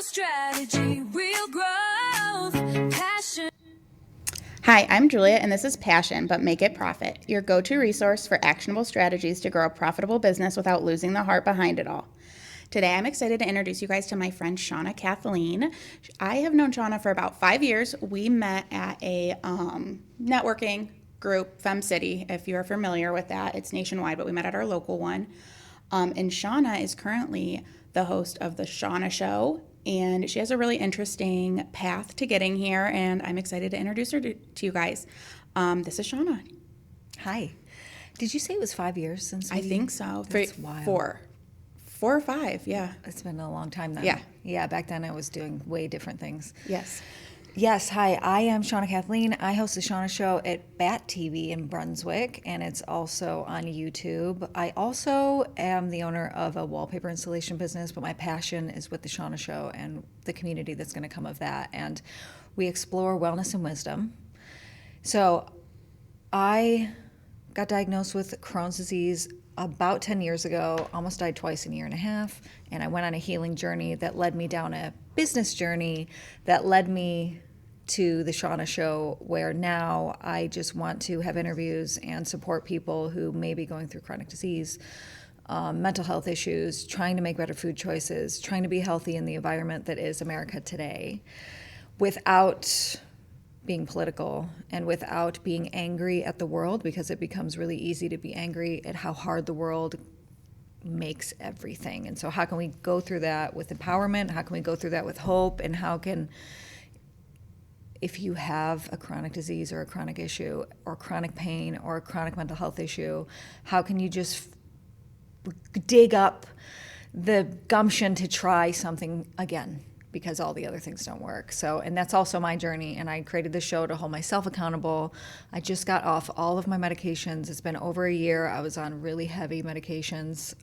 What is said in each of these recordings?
strategy, real growth, passion. Hi, I'm Julia, and this is Passion, but Make It Profit, your go-to resource for actionable strategies to grow a profitable business without losing the heart behind it all. Today, I'm excited to introduce you guys to my friend Shawna Kathleen. I have known Shawna for about 5 years. We met at a networking group, Fem City, if you're familiar with that. It's nationwide, but we met at our local one. And Shawna is currently the host of the Shawna Show, and she has a really interesting path to getting here, and I'm excited to introduce her to you guys. This is Shawna. Hi. Did you say it was 5 years since we... I think so. That's wild. 4 or 5, yeah. It's been a long time then. Yeah. Yeah, back then I was doing way different things. Yes. Yes, hi, I am Shawna Kathleen. I host the Shawna Show at Bat TV in Brunswick, and it's also on YouTube. I also am the owner of a wallpaper installation business, but my passion is with the Shawna Show and the community that's going to come of that. And we explore wellness and wisdom. So I got diagnosed with Crohn's disease about 10 years ago, almost died twice in a year and a half, and I went on a healing journey that led me down a business journey that led me to the Shawna Show, where now I just want to have interviews and support people who may be going through chronic disease, mental health issues, trying to make better food choices, trying to be healthy in the environment that is America today, without being political and without being angry at the world, because it becomes really easy to be angry at how hard the world makes everything. And so how can we go through that with empowerment? How can we go through that with hope? And how can, if you have a chronic disease or a chronic issue or chronic pain or a chronic mental health issue, how can you just dig up the gumption to try something again? Because all the other things don't work. So, and that's also my journey, and I created this show to hold myself accountable. I just got off all of my medications. It's been over a year. I was on really heavy medications.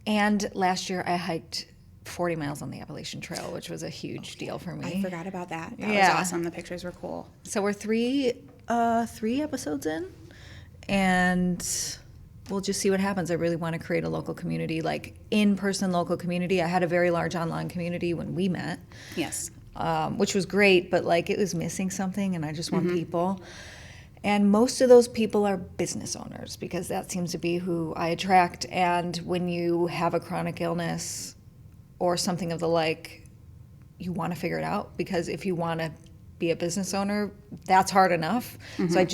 And last year I hiked 40 miles on the Appalachian Trail, which was a huge deal for me. I forgot about that. That Yeah. was awesome. The pictures were cool. So we're three episodes in, and we'll just see what happens. I really want to create a local community, like in-person local community. I had a very large online community when we met. Yes. Which was great, but like it was missing something, and I just want people. And most of those people are business owners, because that seems to be who I attract. And when you have a chronic illness or something of the like, you want to figure it out, because if you want to be a business owner, that's hard enough. So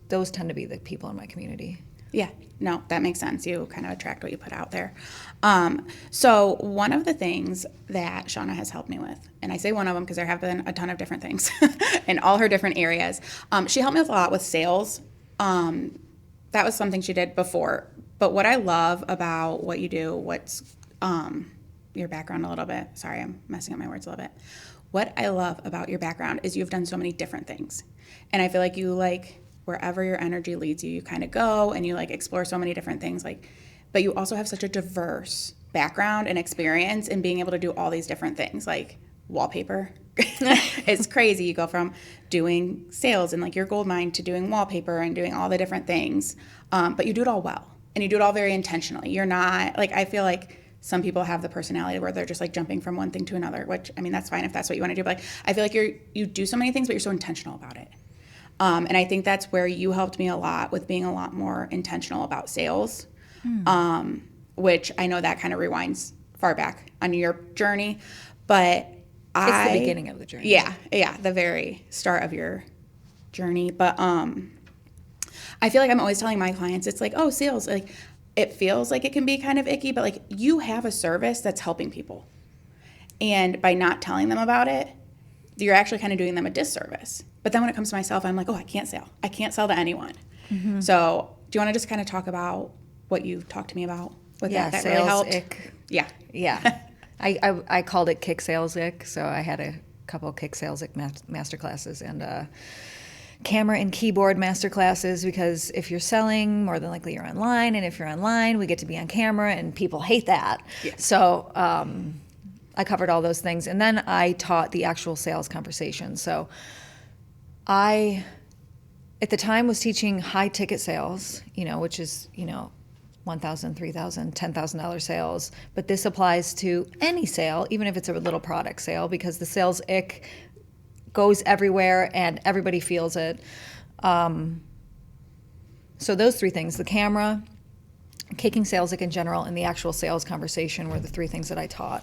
those tend to be the people in my community. Yeah, no, that makes sense. You kind of attract what you put out there. So one of the things that Shawna has helped me with, and I say one of them because there have been a ton of different things in all her different areas. She helped me with a lot with sales. That was something she did before. But what I love about what you do, what's your background a little bit. Sorry, I'm messing up my words a little bit. What I love about your background is you've done so many different things. And I feel like you wherever your energy leads you, you kind of go and you explore so many different things. But you also have such a diverse background and experience in being able to do all these different things, like wallpaper. It's crazy. You go from doing sales and your gold mine to doing wallpaper and doing all the different things. But you do it all well, and you do it all very intentionally. You're not I feel like some people have the personality where they're just jumping from one thing to another, which, I mean, that's fine if that's what you want to do. But I feel like you do so many things, but you're so intentional about it. And I think that's where you helped me a lot with being a lot more intentional about sales, which I know that kind of rewinds far back on your journey. But It's the beginning of the journey. Yeah, the very start of your journey. But I feel like I'm always telling my clients, it's sales, it feels like it can be kind of icky, but you have a service that's helping people. And by not telling them about it, you're actually kind of doing them a disservice. But then when it comes to myself, I'm I can't sell. I can't sell to anyone. So do you want to just kind of talk about what you talked to me about with that sales really helped? ick. Yeah. I called it kick sales ick. So I had a couple of kick sales ick master classes and camera and keyboard master classes, because if you're selling, more than likely you're online, and if you're online, we get to be on camera, and people hate that. Yeah. So I covered all those things, and then I taught the actual sales conversation. So I, at the time, was teaching high ticket sales, which is, $1,000, $3,000, $10,000 sales. But this applies to any sale, even if it's a little product sale, because the sales ick goes everywhere and everybody feels it. So those three things, the camera, kicking sales ick in general, and the actual sales conversation were the three things that I taught.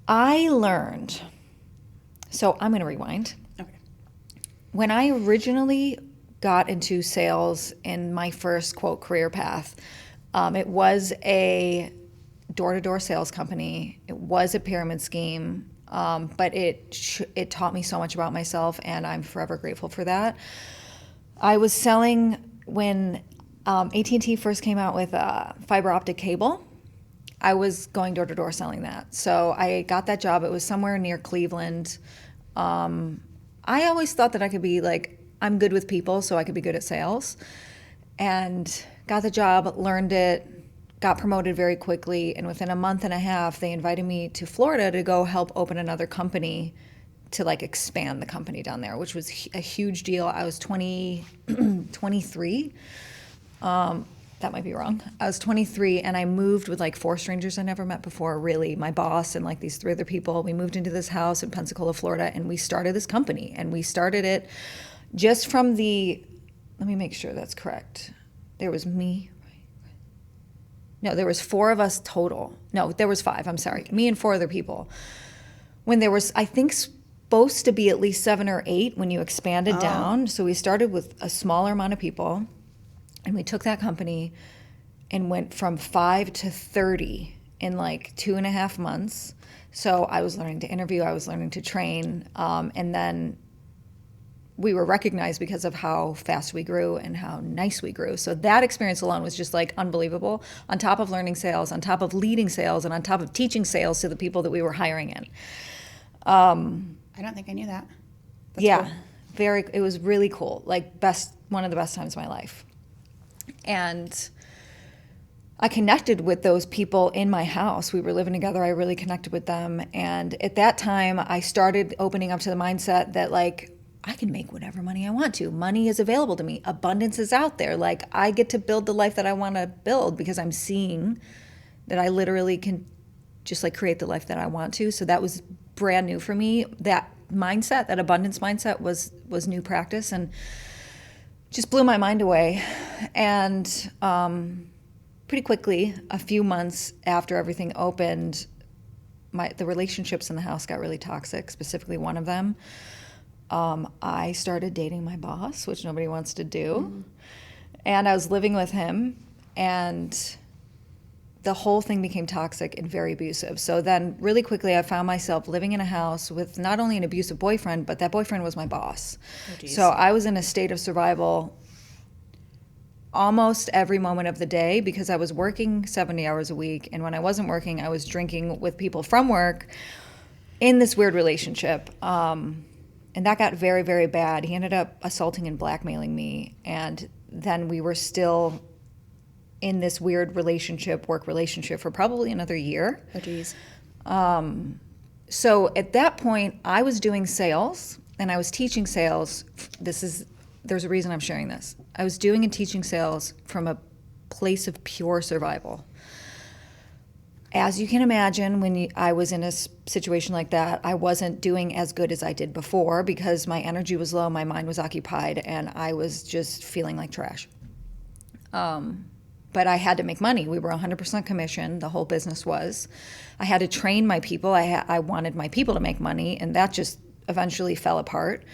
I learned, so I'm going to rewind. Okay. When I originally got into sales in my first, quote, career path, it was a door-to-door sales company. It was a pyramid scheme, but it taught me so much about myself, and I'm forever grateful for that. I was selling when AT&T first came out with fiber optic cable. I was going door-to-door selling that. So I got that job. It was somewhere near Cleveland. I always thought that I could be like, I'm good with people, so I could be good at sales. And got the job, learned it, got promoted very quickly, and within a month and a half, they invited me to Florida to go help open another company to like expand the company down there, which was a huge deal. I was 23. That might be wrong. I was 23, and I moved with like 4 strangers I never met before, really. My boss and like these 3 other people. We moved into this house in Pensacola, Florida, and we started this company. And we started it just from the, let me make sure that's correct. There was me. No, there was 4 of us total. No, there was 5, I'm sorry. Me and 4 other people. When there was, I think, supposed to be at least 7 or 8 when you expanded down. So we started with a smaller amount of people. And we took that company and went from 5 to 30 in like 2.5 months. So I was learning to interview, I was learning to train, and then we were recognized because of how fast we grew and how nice we grew. So that experience alone was just like unbelievable, on top of learning sales, on top of leading sales, and on top of teaching sales to the people that we were hiring in. I don't think I knew that. That's yeah, cool. it was really cool, like one of the best times of my life. And I connected with those people in my house. We were living together. I really connected with them. And at that time, I started opening up to the mindset that, like, I can make whatever money I want to. Money is available to me. Abundance is out there. Like, I get to build the life that I want to build because I'm seeing that I literally can just, like, create the life that I want to. So that was brand new for me. That mindset, that abundance mindset was new practice, and just blew my mind away. And pretty quickly, a few months after everything opened, the relationships in the house got really toxic, specifically one of them. I started dating my boss, which nobody wants to do. Mm-hmm. And I was living with him, and the whole thing became toxic and very abusive. So then really quickly I found myself living in a house with not only an abusive boyfriend, but that boyfriend was my boss. Oh, so I was in a state of survival almost every moment of the day because I was working 70 hours a week. And when I wasn't working, I was drinking with people from work in this weird relationship. And that got very, very bad. He ended up assaulting and blackmailing me. And then we were still in this weird work relationship for probably another year. Oh, geez. So at that point, I was doing sales and I was teaching sales. There's a reason I'm sharing this. I was doing and teaching sales from a place of pure survival. As you can imagine, when I was in a situation like that, I wasn't doing as good as I did before because my energy was low, my mind was occupied, and I was just feeling like trash. But I had to make money. We were 100% commission. The whole business was. I had to train my people. I wanted my people to make money, and that just eventually fell apart.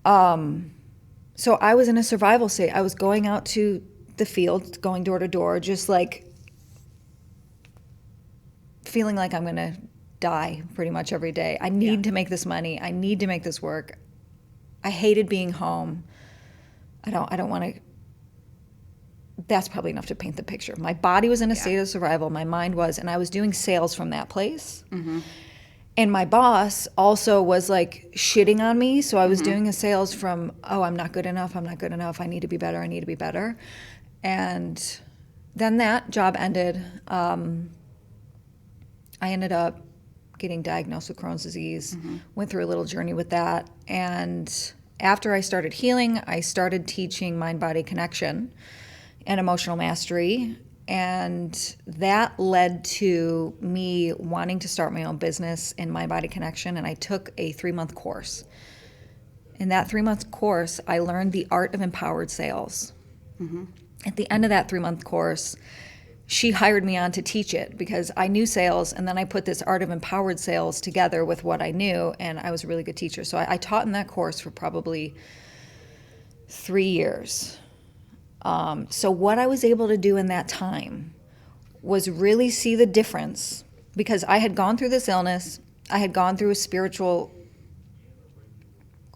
So I was in a survival state. I was going out to the field, going door to door, just like feeling like I'm going to die pretty much every day. I need to make this money. I need to make this work. I hated being home. I don't want to. That's probably enough to paint the picture. My body was in a state of survival. My mind was, and I was doing sales from that place. Mm-hmm. And my boss also was like shitting on me. So I was doing a sales from, I'm not good enough. I'm not good enough. I need to be better. I need to be better. And then that job ended. I ended up getting diagnosed with Crohn's disease, went through a little journey with that. And after I started healing, I started teaching mind-body connection and emotional mastery. And that led to me wanting to start my own business in Mind Body Connection. And I took a 3-month course. In that 3-month course, I learned the art of empowered sales. At the end of that 3-month course, she hired me on to teach it because I knew sales, and then I put this art of empowered sales together with what I knew, and I was a really good teacher. So I taught in that course for probably 3 years. So what I was able to do in that time was really see the difference, because I had gone through this illness, I had gone through a spiritual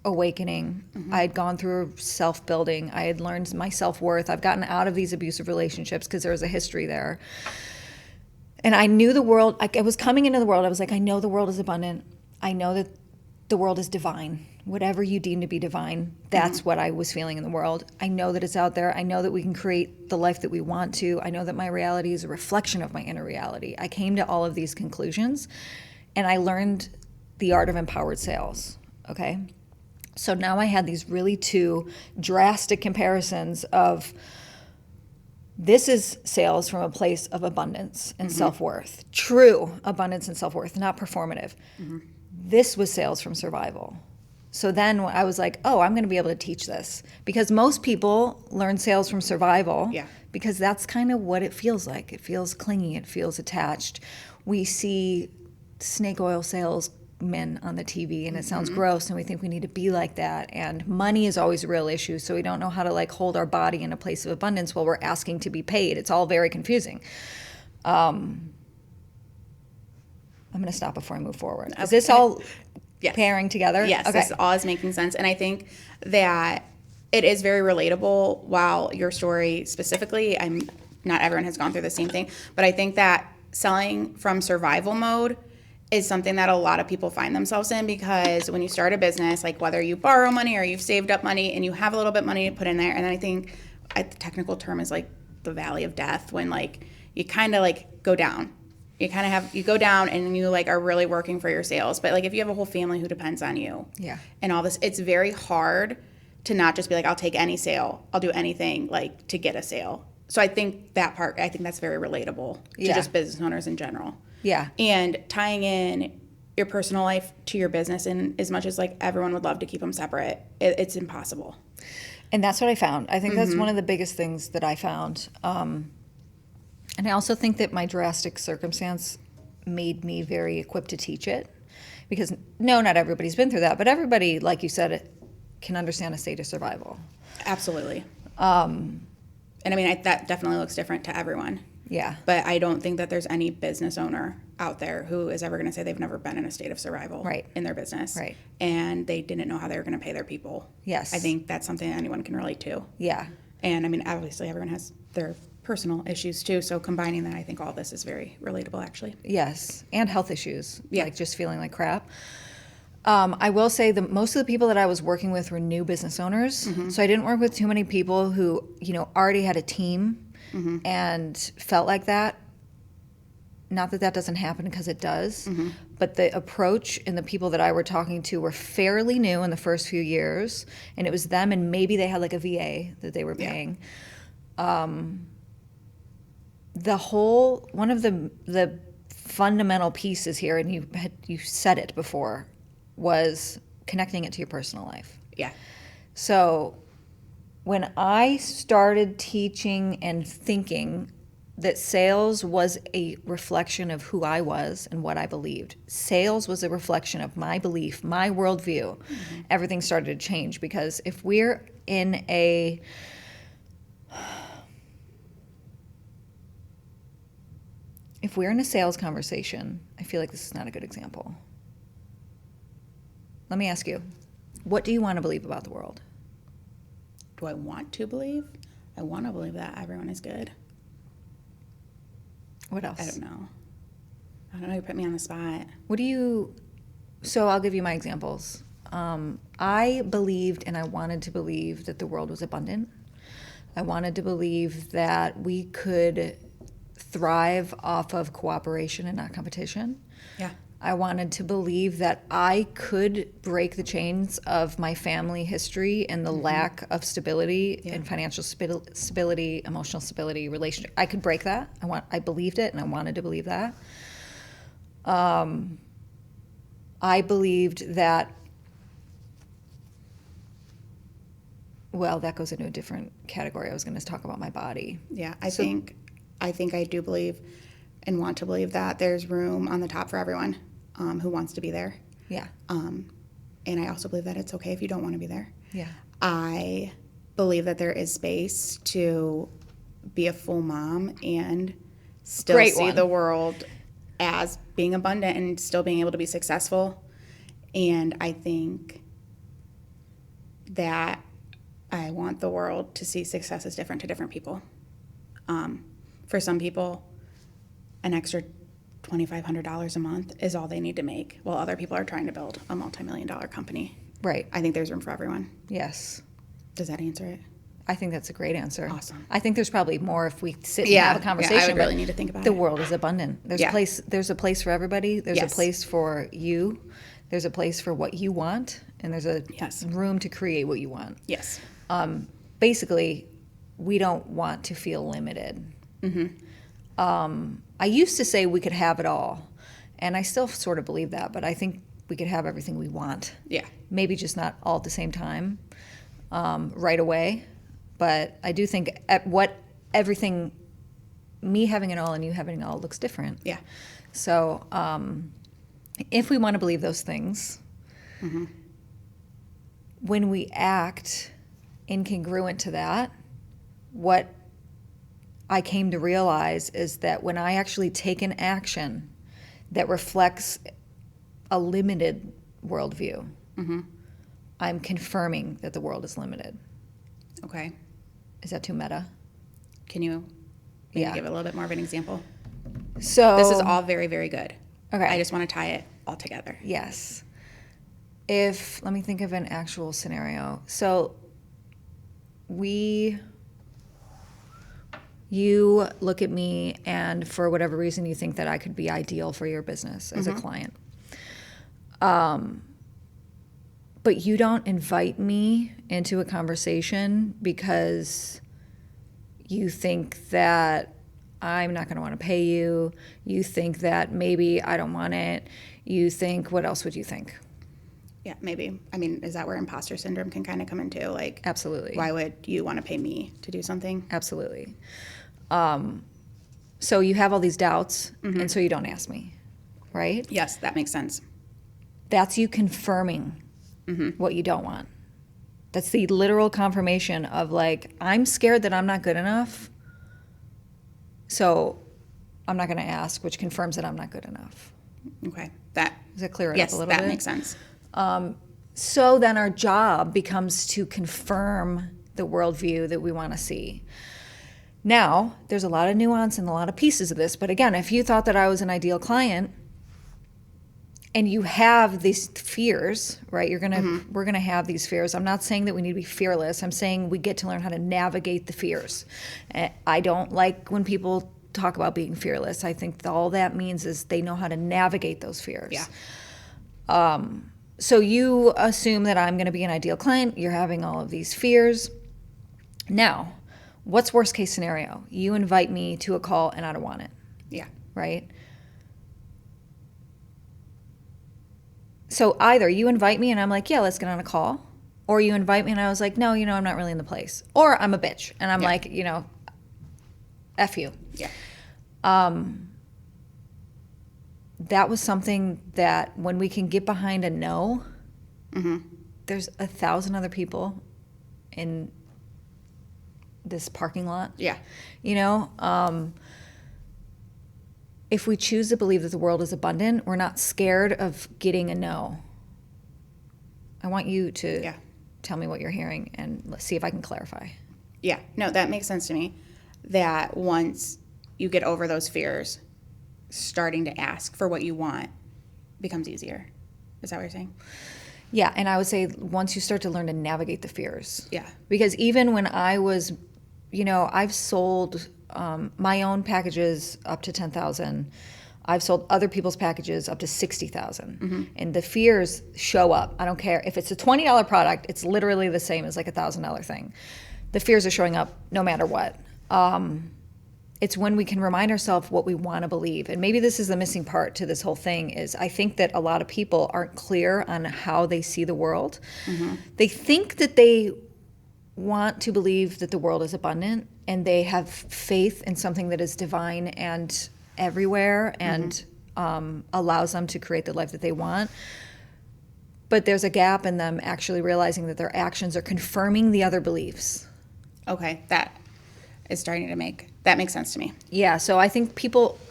awakening, I had gone through self-building, I had learned my self-worth, I've gotten out of these abusive relationships because there was a history there. And I knew the world, I was coming into the world, I was like, I know the world is abundant, I know that the world is divine. Whatever you deem to be divine, that's what I was feeling in the world. I know that it's out there. I know that we can create the life that we want to. I know that my reality is a reflection of my inner reality. I came to all of these conclusions, and I learned the art of empowered sales, okay? So now I had these really two drastic comparisons of, this is sales from a place of abundance and self-worth. True abundance and self-worth, not performative. This was sales from survival. So then I was like, oh, I'm going to be able to teach this. Because most people learn sales from survival. Yeah. Because that's kind of what it feels like. It feels clingy. It feels attached. We see snake oil salesmen on the TV, and it sounds gross, and we think we need to be like that. And money is always a real issue, so we don't know how to like hold our body in a place of abundance while we're asking to be paid. It's all very confusing. I'm going to stop before I move forward. Is this all pairing together? Yes, okay. this all is making sense. And I think that it is very relatable. While your story specifically, not everyone has gone through the same thing, but I think that selling from survival mode is something that a lot of people find themselves in, because when you start a business, like whether you borrow money or you've saved up money and you have a little bit of money to put in there, and then I think the technical term is like the valley of death, when like you kind of like go down. You go down and you like are really working for your sales. But like if you have a whole family who depends on you and all this, it's very hard to not just be like, I'll take any sale. I'll do anything like to get a sale. So I think that part, I think that's very relatable to just business owners in general. Yeah. And tying in your personal life to your business, and as much as like everyone would love to keep them separate, it's impossible. And that's what I found. I think that's one of the biggest things that I found. And I also think that my drastic circumstance made me very equipped to teach it, because no, not everybody's been through that, but everybody, like you said, can understand a state of survival. Absolutely. And I mean, that definitely looks different to everyone. Yeah. But I don't think that there's any business owner out there who is ever going to say they've never been in a state of survival in their business. Right. And they didn't know how they were going to pay their people. Yes. I think that's something anyone can relate to. Yeah. And I mean, obviously everyone has their personal issues too. So combining that, I think all this is very relatable actually. Yes. And health issues. Yeah. Like just feeling like crap. I will say that most of the people that I was working with were new business owners. So I didn't work with too many people who, already had a team and felt like that. Not that that doesn't happen, because it does. But the approach and the people that I were talking to were fairly new in the first few years. And it was them, and maybe they had like a VA that they were paying. One of the fundamental pieces here, and you said it before, was connecting it to your personal life. Yeah. So when I started teaching and thinking that sales was a reflection of who I was and what I believed, sales was a reflection of my belief, my worldview, everything started to change. Because if we're in a sales conversation, I feel like this is not a good example. Let me ask you, what do you want to believe about the world? Do I want to believe? I want to believe that everyone is good. What else? I don't know. You put me on the spot. So I'll give you my examples. I believed, and I wanted to believe, that the world was abundant. I wanted to believe that we could thrive off of cooperation and not competition. Yeah. I wanted to believe that I could break the chains of my family history and the lack of stability and financial stability, emotional stability, relationship. I could break that. I believed it, and I wanted to believe that. I believed that. Well, that goes into a different category. I was going to talk about my body. Yeah, I think I do believe and want to believe that there's room on the top for everyone who wants to be there. Yeah. And I also believe that it's okay if you don't want to be there. Yeah. I believe that there is space to be a full mom and still see the world as being abundant and still being able to be successful. And I think that I want the world to see success as different to different people. For some people, an extra $2,500 a month is all they need to make, while other people are trying to build a multi-million-dollar company. Right. I think there's room for everyone. Yes. Does that answer it? I think that's a great answer. Awesome. I think there's probably more if we sit and have a conversation. Yeah, I would really need to think about it. The world is abundant. There's a place. There's a place for everybody. There's a place for you. There's a place for what you want, and there's a room to create what you want. Yes. Basically, we don't want to feel limited. I used to say we could have it all, and I still sort of believe that, but I think we could have everything we want. Yeah. Maybe just not all at the same time, right away. But I do think me having it all and you having it all looks different. Yeah. So if we want to believe those things, when we act incongruent to that, what I came to realize is that when I actually take an action that reflects a limited worldview, I'm confirming that the world is limited. Okay. Is that too meta? Can you give it a little bit more of an example? So this is all very, very good. Okay. I just want to tie it all together. Yes. Let me think of an actual scenario. So you look at me, and for whatever reason you think that I could be ideal for your business as a client. But you don't invite me into a conversation because you think that I'm not going to want to pay you. You think that maybe I don't want it. You think, what else would you think? Yeah, maybe. I mean, is that where imposter syndrome can kind of come into? Like, absolutely. Why would you want to pay me to do something? Absolutely. So you have all these doubts, and so you don't ask me, right? Yes, that makes sense. That's you confirming what you don't want. That's the literal confirmation of, like, I'm scared that I'm not good enough, so I'm not going to ask, which confirms that I'm not good enough. Okay. Does that clear it up a little bit? Yes, that makes sense. So then our job becomes to confirm the worldview that we want to see. Now, there's a lot of nuance and a lot of pieces of this, but again, if you thought that I was an ideal client and you have these fears, right? We're gonna have these fears. I'm not saying that we need to be fearless. I'm saying we get to learn how to navigate the fears. I don't like when people talk about being fearless. I think all that means is they know how to navigate those fears. Yeah. So you assume that I'm going to be an ideal client. You're having all of these fears. Now, what's worst case scenario? You invite me to a call and I don't want it. Yeah. Right? So either you invite me and I'm like, yeah, let's get on a call. Or you invite me and I was like, no, I'm not really in the place. Or I'm a bitch and I'm like, F you. Yeah. That was something that when we can get behind a no, there's 1,000 other people in this parking lot. Yeah. If we choose to believe that the world is abundant, we're not scared of getting a no. I want you to tell me what you're hearing and let's see if I can clarify. Yeah. No, that makes sense to me. That once you get over those fears, starting to ask for what you want becomes easier. Is that what you're saying? Yeah, and I would say once you start to learn to navigate the fears. Yeah. Because even when I was, I've sold my own packages up to $10,000. I've sold other people's packages up to $60,000, and the fears show up. I don't care if it's a $20 product; it's literally the same as like a $1,000 thing. The fears are showing up no matter what. It's when we can remind ourselves what we want to believe, and maybe this is the missing part to this whole thing. Is I think that a lot of people aren't clear on how they see the world. They think that they want to believe that the world is abundant, and they have faith in something that is divine and everywhere and allows them to create the life that they want. But there's a gap in them actually realizing that their actions are confirming the other beliefs. Okay, that is starting to that makes sense to me. Yeah, so I think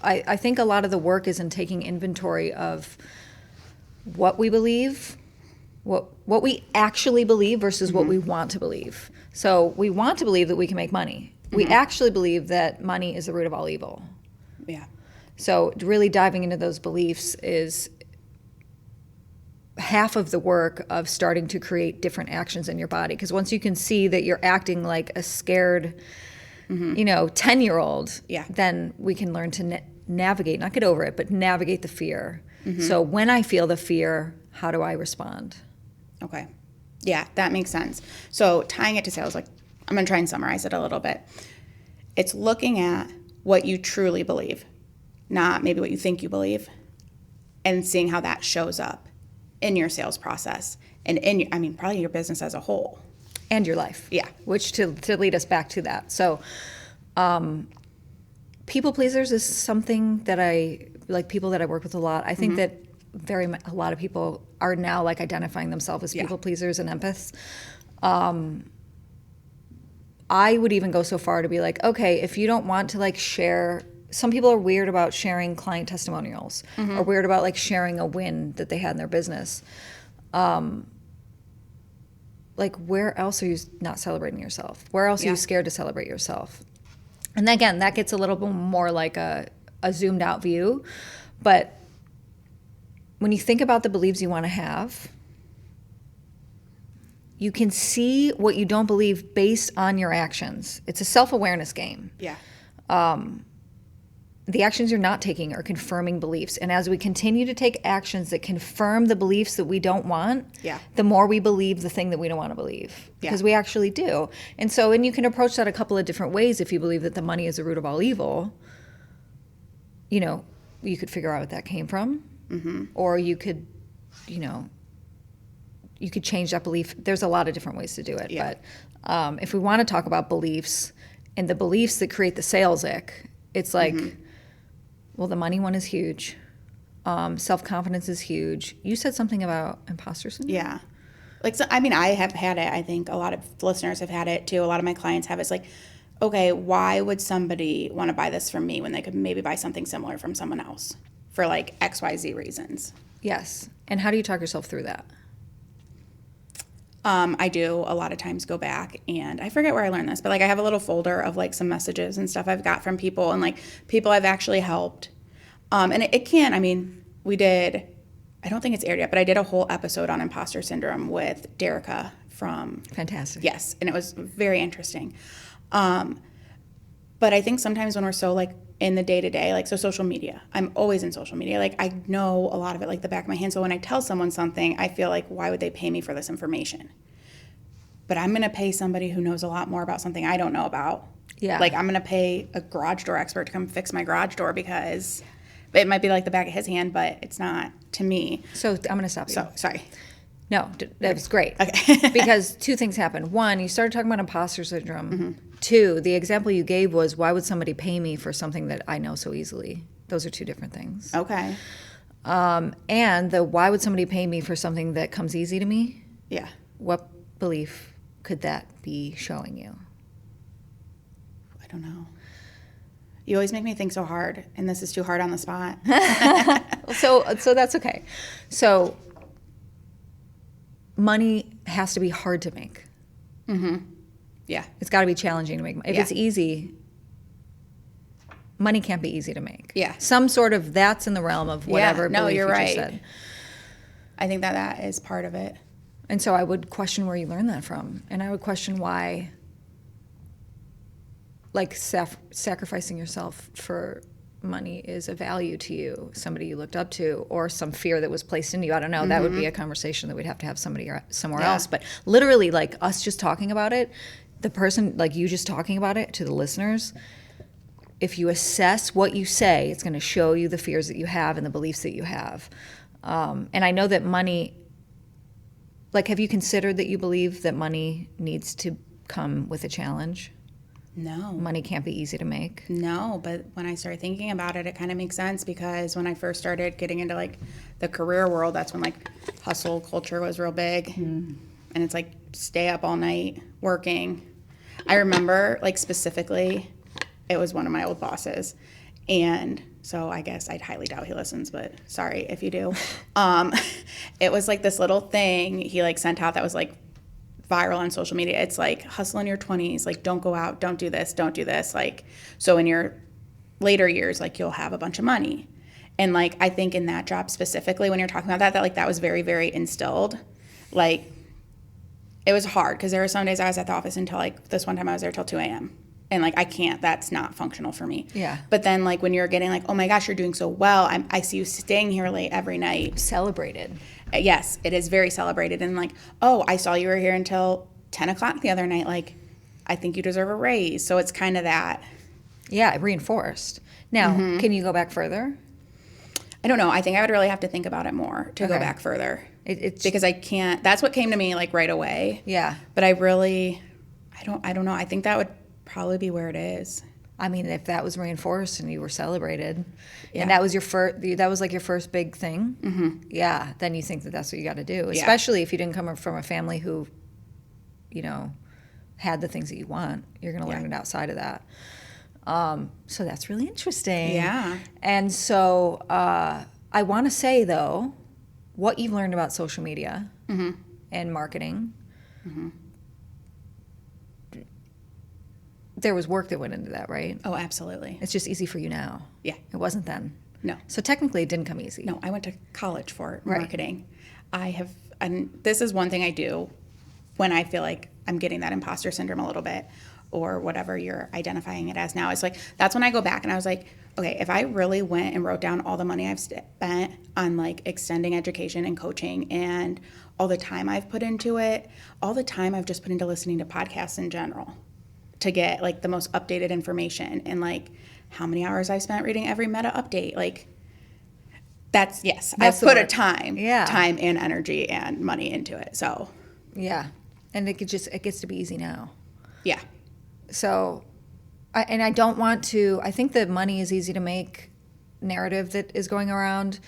I think a lot of the work is in taking inventory of what we believe, what we actually believe versus what we want to believe. So we want to believe that we can make money. We actually believe that money is the root of all evil. Yeah. So really diving into those beliefs is half of the work of starting to create different actions in your body. Because once you can see that you're acting like a scared, 10-year-old, then we can learn to navigate, not get over it, but navigate the fear. So when I feel the fear, how do I respond? Okay. Yeah, that makes sense. So tying it to sales, like I'm going to try and summarize it a little bit. It's looking at what you truly believe, not maybe what you think you believe, and seeing how that shows up in your sales process and probably your business as a whole. And your life. Yeah. Which to lead us back to that. So people pleasers is something that people that I work with a lot. I think that a lot of people are now like identifying themselves as people pleasers and empaths. I would even go so far to be like, okay, if you don't want to like share, some people are weird about sharing client testimonials or weird about like sharing a win that they had in their business. Like where else are you not celebrating yourself? Where else are you scared to celebrate yourself? And again, that gets a little bit more like a zoomed out view. But when you think about the beliefs you want to have, you can see what you don't believe based on your actions. It's a self-awareness game. Yeah. The actions you're not taking are confirming beliefs. And as we continue to take actions that confirm the beliefs that we don't want, the more we believe the thing that we don't want to believe. Because we actually do. And you can approach that a couple of different ways. If you believe that the money is the root of all evil, you could figure out what that came from. Or you could, you could change that belief. There's a lot of different ways to do it. But if we want to talk about beliefs and the beliefs that create the sales ick, it's like, well, the money one is huge. Self-confidence is huge. You said something about imposter syndrome? Yeah. I have had it. I think a lot of listeners have had it too. A lot of my clients have it. It's like, okay, why would somebody want to buy this from me when they could maybe buy something similar from someone else for like XYZ reasons? Yes. And how do you talk yourself through that? I do a lot of times go back, and I forget where I learned this, but like I have a little folder of like some messages and stuff I've got from people and like people I've actually helped. And it can, we did, I don't think it's aired yet, but I did a whole episode on imposter syndrome with Derica from... Fantastic. Yes, and it was very interesting. But I think sometimes when we're so like in the day-to-day, like so social media, I'm always in social media. Like I know a lot of it like the back of my hand. So when I tell someone something, I feel like, why would they pay me for this information? But I'm going to pay somebody who knows a lot more about something I don't know about. Yeah. Like I'm going to pay a garage door expert to come fix my garage door because it might be like the back of his hand, but it's not to me. So I'm going to stop you. So, sorry. No, that was great. Okay. Because two things happened. One, you started talking about imposter syndrome. Two, the example you gave was, why would somebody pay me for something that I know so easily? Those are two different things. Okay. And why would somebody pay me for something that comes easy to me? Yeah. What belief could that be showing you? I don't know. You always make me think so hard, and this is too hard on the spot. So that's okay. So money has to be hard to make. Yeah. It's got to be challenging to make. If it's easy, money can't be easy to make. Yeah. Some sort of, that's in the realm of whatever belief you're you right. just said. I think that is part of it. And so I would question where you learned that from. And I would question why, like, sacrificing yourself for money is a value to you, somebody you looked up to, or some fear that was placed in you. I don't know. That would be a conversation that we'd have to have somebody somewhere else. But literally, like us just talking about it, the person, like you just talking about it to the listeners, if you assess what you say, it's going to show you the fears that you have and the beliefs that you have. And I know that money, like, have you considered that you believe that money needs to come with a challenge? No. Money can't be easy to make? No, but when I started thinking about it, it kind of makes sense, because when I first started getting into like the career world, that's when like hustle culture was real big. And it's like stay up all night working. I remember like specifically, it was one of my old bosses. And so I guess I'd highly doubt he listens, but sorry if you do. It was like this little thing he like sent out that was like viral on social media. It's like, hustle in your 20s, like don't go out, don't do this, don't do this. Like, so in your later years, like you'll have a bunch of money. And like, I think in that job specifically, when you're talking about that like that was very, very instilled. Like, it was hard because there were some days I was at the office until like this one time I was there till 2 a.m. And like, I can't, that's not functional for me. Yeah. But then like when you're getting like, oh my gosh, you're doing so well. I see you staying here late every night. Celebrated. Yes, it is very celebrated. And like, oh, I saw you were here until 10 o'clock the other night. Like, I think you deserve a raise. So it's kind of that. Yeah, reinforced. Now, can you go back further? I don't know. I think I would really have to think about it more to go back further. It's because I can't, that's what came to me like right away. Yeah. But I don't know. I think that would probably be where it is. I mean, if that was reinforced and you were celebrated, and that was that was like your first big thing, yeah, then you think that that's what you got to do, especially if you didn't come from a family who, you know, had the things that you want. You're going to learn it outside of that. So that's really interesting. Yeah. And so I want to say, though, what you've learned about social media and marketing, there was work that went into that, right? Oh, absolutely. It's just easy for you now. Yeah. It wasn't then. No. So technically it didn't come easy. No, I went to college for Right. marketing. And this is one thing I do when I feel like I'm getting that imposter syndrome a little bit, or whatever you're identifying it as now. It's like, that's when I go back and I was like, okay, if I really went and wrote down all the money I've spent on like extending education and coaching and all the time I've put into it, all the time I've just put into listening to podcasts in general to get like the most updated information, and like how many hours I spent reading every meta update. Like that's I've put a time and energy and money into it. So yeah. And it gets to be easy now. yeah. So I don't want to, I think the money is easy to make narrative that is going around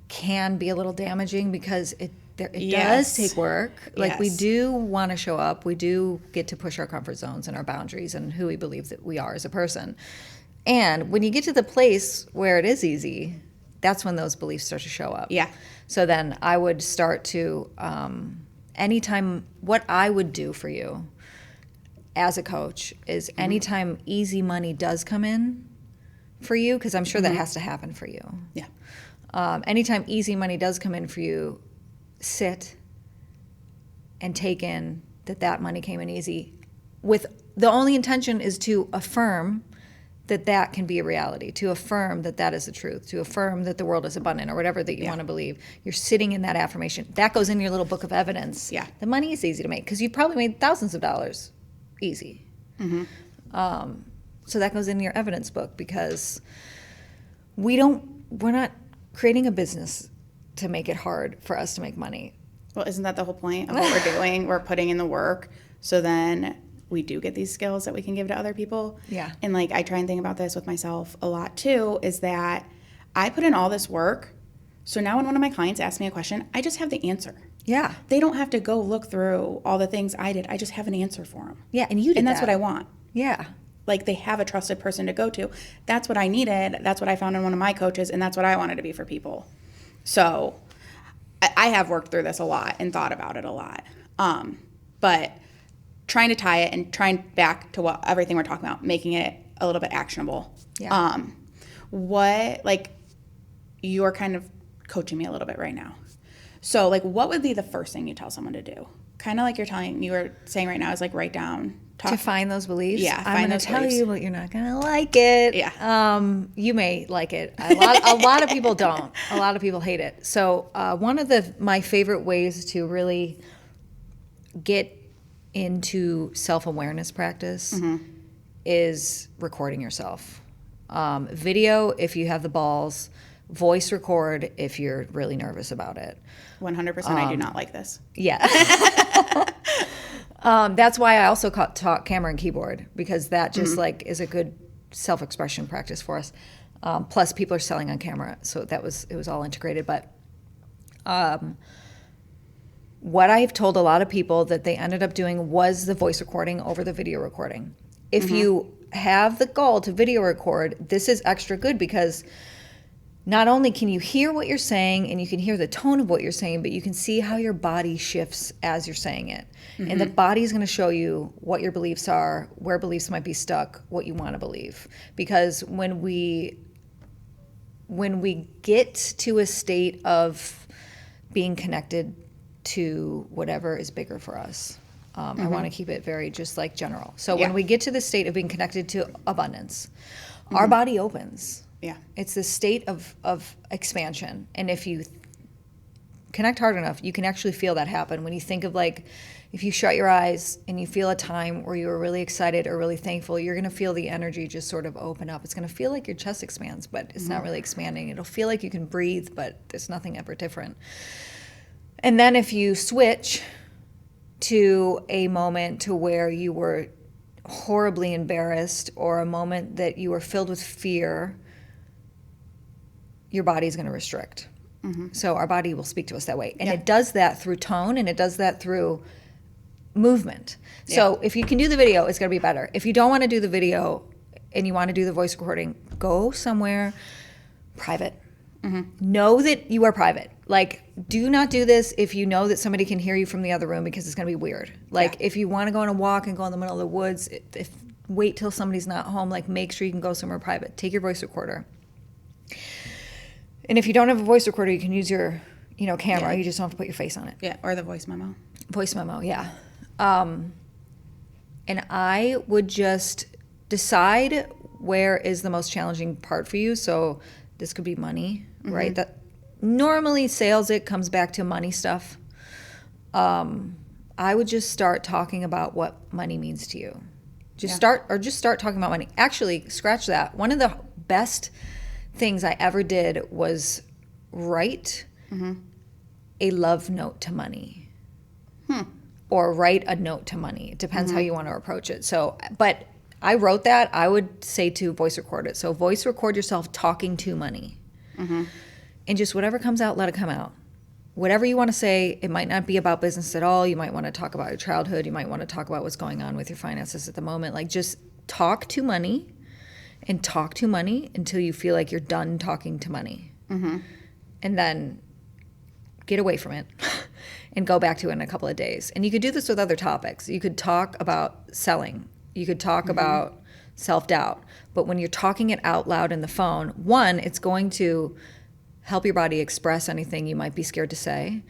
can be a little damaging, because it does take work. Like we do want to show up. We do get to push our comfort zones and our boundaries and who we believe that we are as a person. And when you get to the place where it is easy, that's when those beliefs start to show up. Yeah. So then I would start to, anytime, what I would do for you as a coach is anytime easy money does come in for you, because I'm sure that has to happen for you. Yeah. Anytime easy money does come in for you, sit and take in that money came in easy, with the only intention is to affirm that can be a reality, to affirm that is the truth, to affirm that the world is abundant, or whatever that you want to believe. You're sitting in that affirmation. That goes in your little book of evidence. Yeah. The money is easy to make because you've probably made thousands of dollars easy. So that goes in your evidence book, because we're not creating a business to make it hard for us to make money. Well, isn't that the whole point of what we're doing? We're putting in the work, so then we do get these skills that we can give to other people. Yeah. And like, I try and think about this with myself a lot too, is that I put in all this work, so now when one of my clients asks me a question, I just have the answer. Yeah. They don't have to go look through all the things I did. I just have an answer for them. Yeah, and you did And that's that. what I want. Yeah. Like, they have a trusted person to go to. That's what I needed. That's what I found in one of my coaches, and that's what I wanted to be for people. So I have worked through this a lot and thought about it a lot. But trying to tie it and trying back to everything we're talking about, making it a little bit actionable. Yeah. What, like, you're kind of coaching me a little bit right now. So, like, what would be the first thing you tell someone to do? kind of like you were saying right now is like write down. To find those beliefs. Yeah, I'm going to tell beliefs. you, but you're not going to like it. Yeah. You may like it. A lot of people don't. A lot of people hate it. So one of my favorite ways to really get into self-awareness practice is recording yourself. Video, if you have the balls. Voice record if you're really nervous about it. 100% I do not like this. Yeah. That's why I also taught camera and keyboard, because that just like is a good self-expression practice for us. Plus people are selling on camera, so it was all integrated. But what I've told a lot of people that they ended up doing was the voice recording over the video recording. If you have the goal to video record, this is extra good, because not only can you hear what you're saying and you can hear the tone of what you're saying, but you can see how your body shifts as you're saying it. And the body's going to show you what your beliefs are, where beliefs might be stuck, what you want to believe. Because when we get to a state of being connected to whatever is bigger for us, I want to keep it very just like general. So when we get to the state of being connected to abundance, our body opens. Yeah. It's this state of expansion. And if you connect hard enough, you can actually feel that happen. When you think of like, if you shut your eyes and you feel a time where you were really excited or really thankful, you're going to feel the energy just sort of open up. It's going to feel like your chest expands, but it's not really expanding. It'll feel like you can breathe, but there's nothing ever different. And then if you switch to a moment to where you were horribly embarrassed, or a moment that you were filled with fear, your body's going to restrict. So our body will speak to us that way. And it does that through tone, and it does that through movement. So if you can do the video, it's going to be better. If you don't want to do the video and you want to do the voice recording, go somewhere private. Know that you are private. Like, do not do this if you know that somebody can hear you from the other room, because it's going to be weird. Like, if you want to go on a walk and go in the middle of the woods, wait till somebody's not home. Like, make sure you can go somewhere private. Take your voice recorder. And if you don't have a voice recorder, you can use your, camera. You just don't have to put your face on it. Yeah, or the voice memo. Voice memo, yeah. And I would just decide where is the most challenging part for you. So this could be money, right? That normally sales, it comes back to money stuff. I would just start talking about what money means to you. Just start talking about money. Actually, scratch that. One of the best things I ever did was write a love note to money. Or write a note to money. It depends how you want to approach it. So, but I wrote that. I would say to voice record it. So voice record yourself talking to money. And just whatever comes out, let it come out. Whatever you want to say, it might not be about business at all. You might want to talk about your childhood. You might want to talk about what's going on with your finances at the moment. Like, just talk to money, and talk to money until you feel like you're done talking to money. And then get away from it and go back to it in a couple of days. And you could do this with other topics. You could talk about selling. You could talk about self-doubt. But when you're talking it out loud in the phone, one, it's going to help your body express anything you might be scared to say,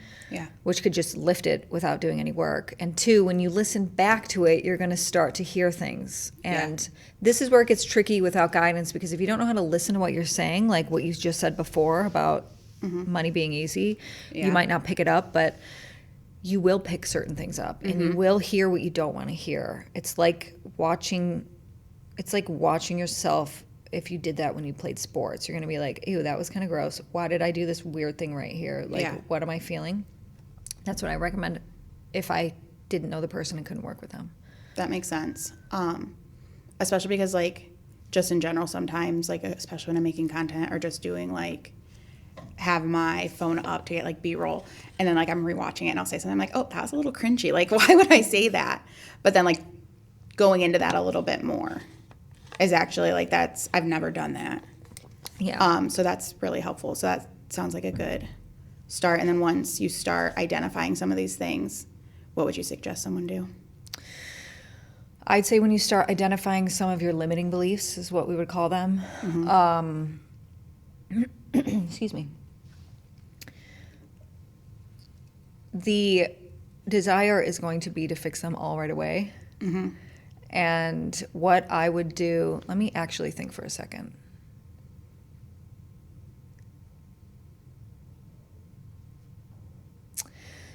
which could just lift it without doing any work. And two, when you listen back to it, you're going to start to hear things. And this is where it gets tricky without guidance, because if you don't know how to listen to what you're saying, like what you just said before about money being easy, you might not pick it up, but you will pick certain things up, and you will hear what you don't want to hear. It's like watching yourself. If you did that when you played sports, you're going to be like, ew, that was kind of gross. Why did I do this weird thing right here? Like, what am I feeling? That's what I recommend if I didn't know the person and couldn't work with them. That makes sense. Especially because, like, just in general, sometimes, like, especially when I'm making content or just doing, like, have my phone up to get, like, B-roll, and then, like, I'm rewatching it and I'll say something, I'm like, oh, that was a little cringy. Like, why would I say that? But then, like, going into that a little bit more is actually, like, I've never done that. Yeah. So that's really helpful. So that sounds like a good start. And then once you start identifying some of these things, what would you suggest someone do? I'd say when you start identifying some of your limiting beliefs, is what we would call them. Excuse me. desire is going to be to fix them all right away. And what I would do, let me actually think for a second.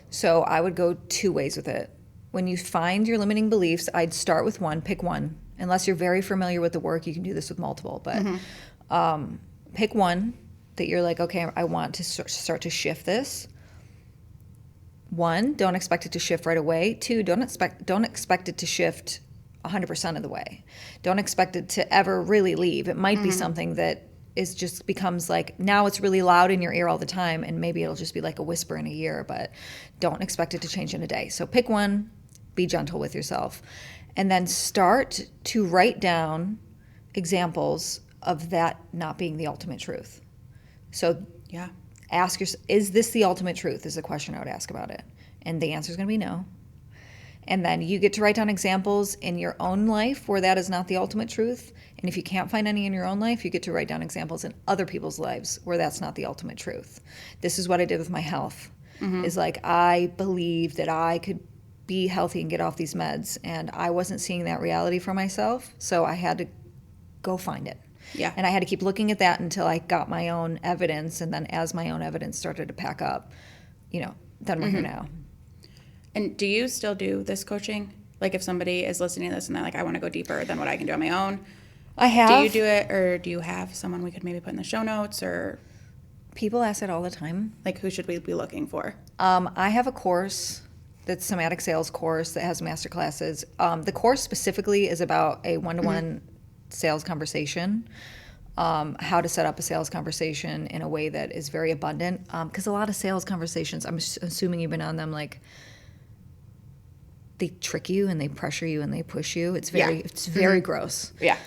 So I would go two ways with it. When you find your limiting beliefs, I'd start with one, pick one. Unless you're very familiar with the work, you can do this with multiple. But pick one that you're like, okay, I want to start to shift this. One, don't expect it to shift right away. Two, don't expect it to shift 100% of the way. Don't expect it to ever really leave. It might be something that is just becomes like, now it's really loud in your ear all the time, and maybe it'll just be like a whisper in a year, but don't expect it to change in a day. So pick one, be gentle with yourself, and then start to write down examples of that not being the ultimate truth. So ask yourself, is this the ultimate truth, is the question I would ask about it. And the answer is going to be no. And then you get to write down examples in your own life where that is not the ultimate truth. And if you can't find any in your own life, you get to write down examples in other people's lives where that's not the ultimate truth. This is what I did with my health. Is like, I believed that I could be healthy and get off these meds, and I wasn't seeing that reality for myself, so I had to go find it. Yeah. And I had to keep looking at that until I got my own evidence, and then as my own evidence started to pack up, then we're here now. And do you still do this coaching? Like if somebody is listening to this and they're like, I want to go deeper than what I can do on my own. I have. Do you do it, or do you have someone we could maybe put in the show notes, or People ask it all the time. like who should we be looking for? I have a course that's somatic sales course that has master classes. The course specifically is about a one-to-one sales conversation, how to set up a sales conversation in a way that is very abundant. Because a lot of sales conversations, I'm assuming you've been on them, like they trick you and they pressure you and they push you. It's very gross. Yeah.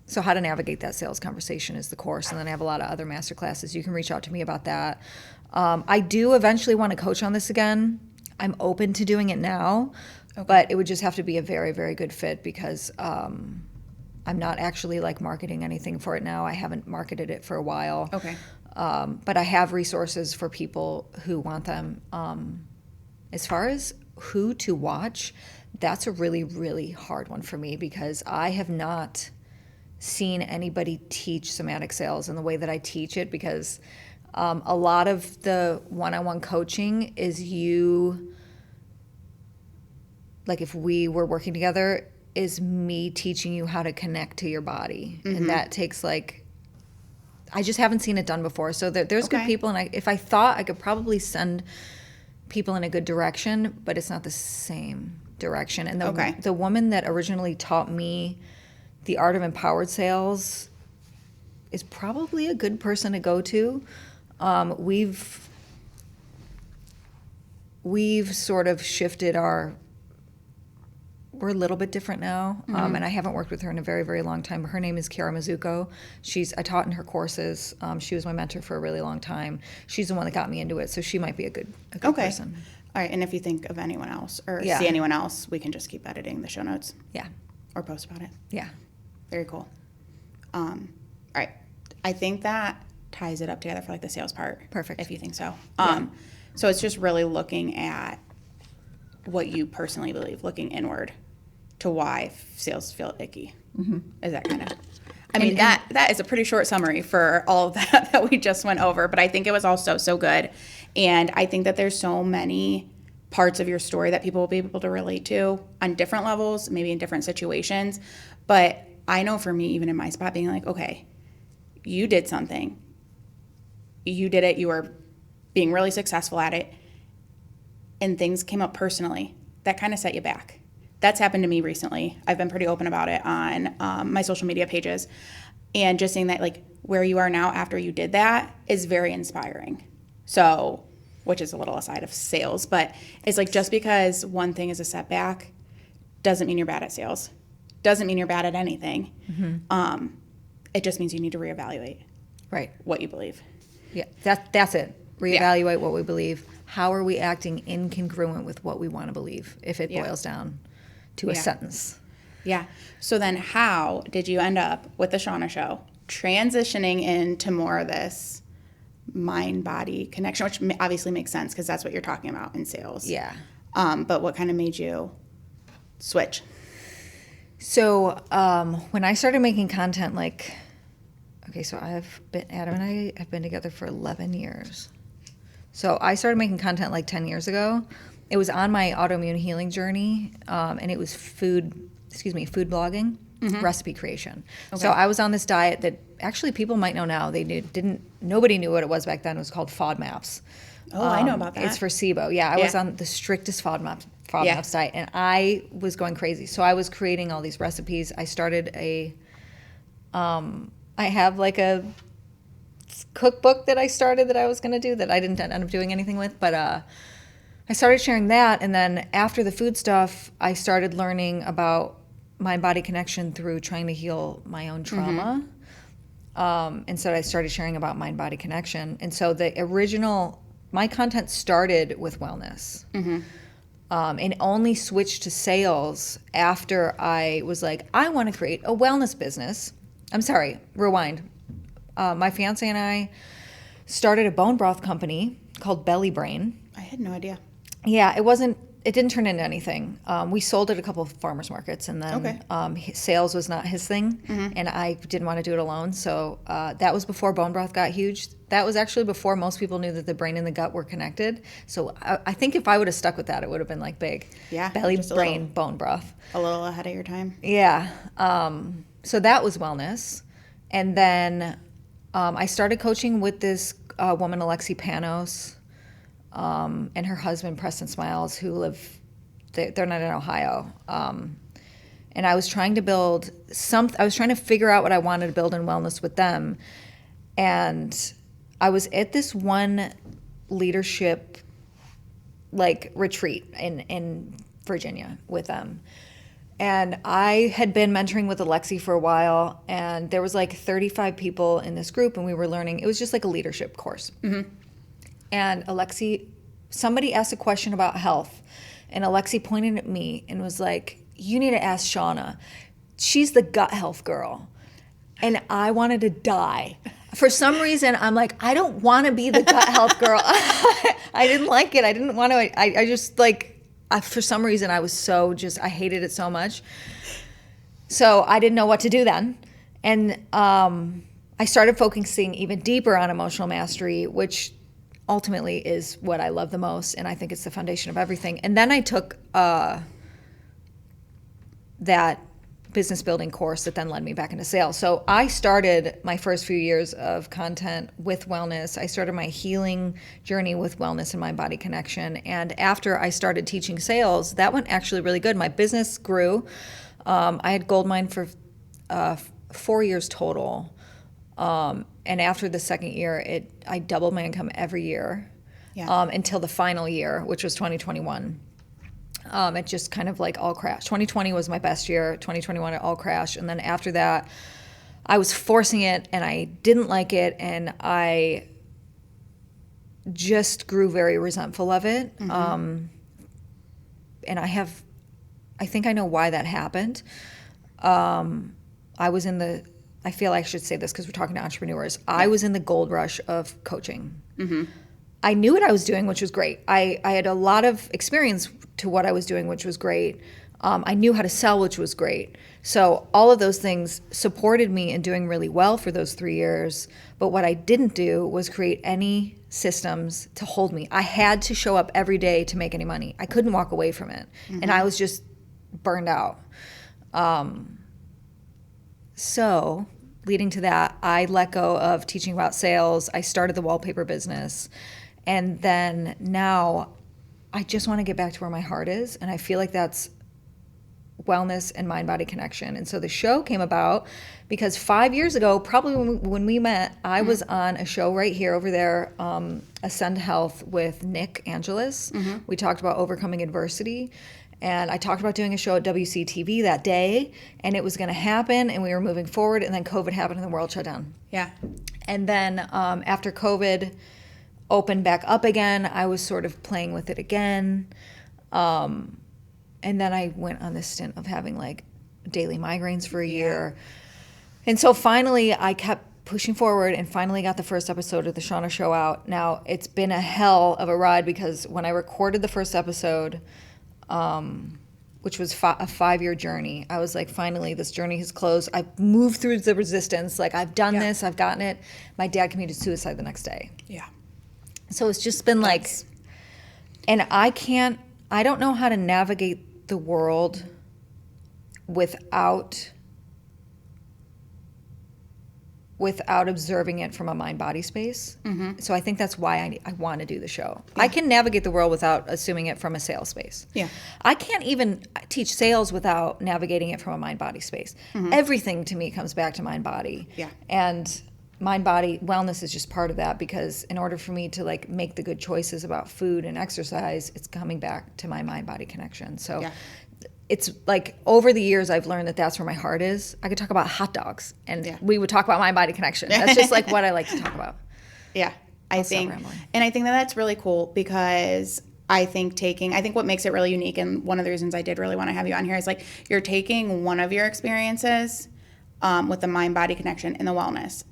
So how to navigate that sales conversation is the course, and then I have a lot of other master classes. You can reach out to me about that. I do eventually want to coach on this again. I'm open to doing it now, but it would just have to be a very, very good fit because I'm not actually like marketing anything for it now. I haven't marketed it for a while. Okay. But I have resources for people who want them. As far as who to watch, that's a really, really hard one for me because I have not seen anybody teach somatic sales in the way that I teach it, because a lot of the one-on-one coaching is like if we were working together, is me teaching you how to connect to your body. And that takes I just haven't seen it done before. So there's good people, and if I thought I could probably send people in a good direction, but it's not the same direction. And the woman that originally taught me the art of empowered sales is probably a good person to go to. We've sort of shifted we're a little bit different now, and I haven't worked with her in a very, very long time. Her name is Kara Mizuko. I taught in her courses. She was my mentor for a really long time. She's the one that got me into it, so she might be a good person. All right, and if you think of anyone else or see anyone else, we can just keep editing the show notes. Yeah. Or post about it. Yeah. Very cool. All right. I think that ties it up together for like the sales part. Perfect. If you think so. So it's just really looking at what you personally believe, looking inward to why sales feel icky. Is that kind of... I mean, that is a pretty short summary for all of that we just went over, but I think it was all so good. And I think that there's so many parts of your story that people will be able to relate to on different levels, maybe in different situations. But I know for me, even in my spot, being like, okay, you did something. You did it. You were being really successful at it. And things came up personally. That kind of set you back. That's happened to me recently. I've been pretty open about it on my social media pages. And just saying that, like, where you are now after you did that is very inspiring. So, which is a little aside of sales, but it's like just because one thing is a setback doesn't mean you're bad at sales. Doesn't mean you're bad at anything. It just means you need to reevaluate what you believe. Yeah, that's it. Reevaluate what we believe. How are we acting incongruent with what we want to believe, if it boils down to a sentence? Yeah. So then how did you end up with the Shawna Show, transitioning into more of this mind-body connection, which obviously makes sense because that's what you're talking about in sales. Yeah. But what kind of made you switch? So when I started making content, so Adam and I have been together for 11 years. So I started making content 10 years ago. It was on my autoimmune healing journey, and it was food blogging, recipe creation. Okay. So I was on this diet that actually people might know now. Nobody knew what it was back then. It was called FODMAPs. Oh, I know about that. It's for SIBO. Yeah, I was on the strictest FODMAPs diet, and I was going crazy. So I was creating all these recipes. I started I have a cookbook that I started that I was going to do that I didn't end up doing anything with, but I started sharing that, and then after the food stuff, I started learning about mind-body connection through trying to heal my own trauma. And so I started sharing about mind-body connection. And so my content started with wellness. And only switched to sales after I was I want to create a wellness business. I'm sorry, rewind. My fiance and I started a bone broth company called Belly Brain. I had no idea. Yeah, it didn't turn into anything. We sold at a couple of farmers markets, and then sales was not his thing, and I didn't want to do it alone. So that was before bone broth got huge. That was actually before most people knew that the brain and the gut were connected. So I think if I would have stuck with that, it would have been big. Yeah, Belly Brain, bone broth. A little ahead of your time. Yeah. So that was wellness. And then I started coaching with this woman, Alexi Panos, and her husband, Preston Smiles, who they're not in Ohio. And I was trying to I was trying to figure out what I wanted to build in wellness with them. And I was at this one leadership retreat in Virginia with them. And I had been mentoring with Alexi for a while, and there was 35 people in this group, and we were learning. It was just a leadership course. And somebody asked a question about health, and Alexi pointed at me and was you need to ask Shawna. She's the gut health girl. And I wanted to die. For some reason, I'm I don't want to be the gut health girl. I didn't like it. I didn't want to. I just for some reason, I was I hated it so much. So I didn't know what to do then. And I started focusing even deeper on emotional mastery, which ultimately is what I love the most. And I think it's the foundation of everything. And then I took that business building course that then led me back into sales. So I started my first few years of content with wellness. I started my healing journey with wellness and mind body connection. And after I started teaching sales, that went actually really good. My business grew. I had Goldmine for 4 years total. And after the second year, I doubled my income every year until the final year, which was 2021. It just kind of all crashed. 2020 was my best year. 2021, it all crashed. And then after that, I was forcing it, and I didn't like it, and I just grew very resentful of it. And I think I know why that happened. I feel I should say this because we're talking to entrepreneurs. I was in the gold rush of coaching. I knew what I was doing, which was great. I had a lot of experience to what I was doing, which was great. I knew how to sell, which was great. So all of those things supported me in doing really well for those 3 years. But what I didn't do was create any systems to hold me. I had to show up every day to make any money. I couldn't walk away from it. And I was just burned out. So leading to that, I let go of teaching about sales. I started the wallpaper business. And then now I just want to get back to where my heart is. And I feel like that's wellness and mind-body connection. And so the show came about because 5 years ago, probably when we met, I was on a show right here over there, Ascend Health with Nick Angelis. We talked about overcoming adversity. And I talked about doing a show at WCTV that day, and it was going to happen, and we were moving forward, and then COVID happened and the world shut down. Yeah. And then after COVID opened back up again, I was sort of playing with it again. And then I went on this stint of having daily migraines for a year. And so finally I kept pushing forward and finally got the first episode of the Shawna Show out. Now, it's been a hell of a ride because when I recorded the first episode, which was a 5-year journey, I was like, finally, this journey has closed. I've moved through the resistance. Like, I've done this. I've gotten it. My dad committed suicide the next day. Yeah. So it's just been like, and I don't know how to navigate the world without observing it from a mind-body space. Mm-hmm. So I think that's why I want to do the show. Yeah. I can navigate the world without assuming it from a sales space. Yeah. I can't even teach sales without navigating it from a mind-body space. Mm-hmm. Everything to me comes back to mind-body. Yeah. And mind-body wellness is just part of that, because in order for me to like make the good choices about food and exercise, it's coming back to my mind-body connection. So yeah. It's like over the years I've learned that that's where my heart is. I could talk about hot dogs and we would talk about mind-body connection. That's just like what I like to talk about. Yeah, I think that that's really cool, because I think what makes it really unique, and one of the reasons I did really want to have you on here, is like you're taking one of your experiences with the mind-body connection and the wellness,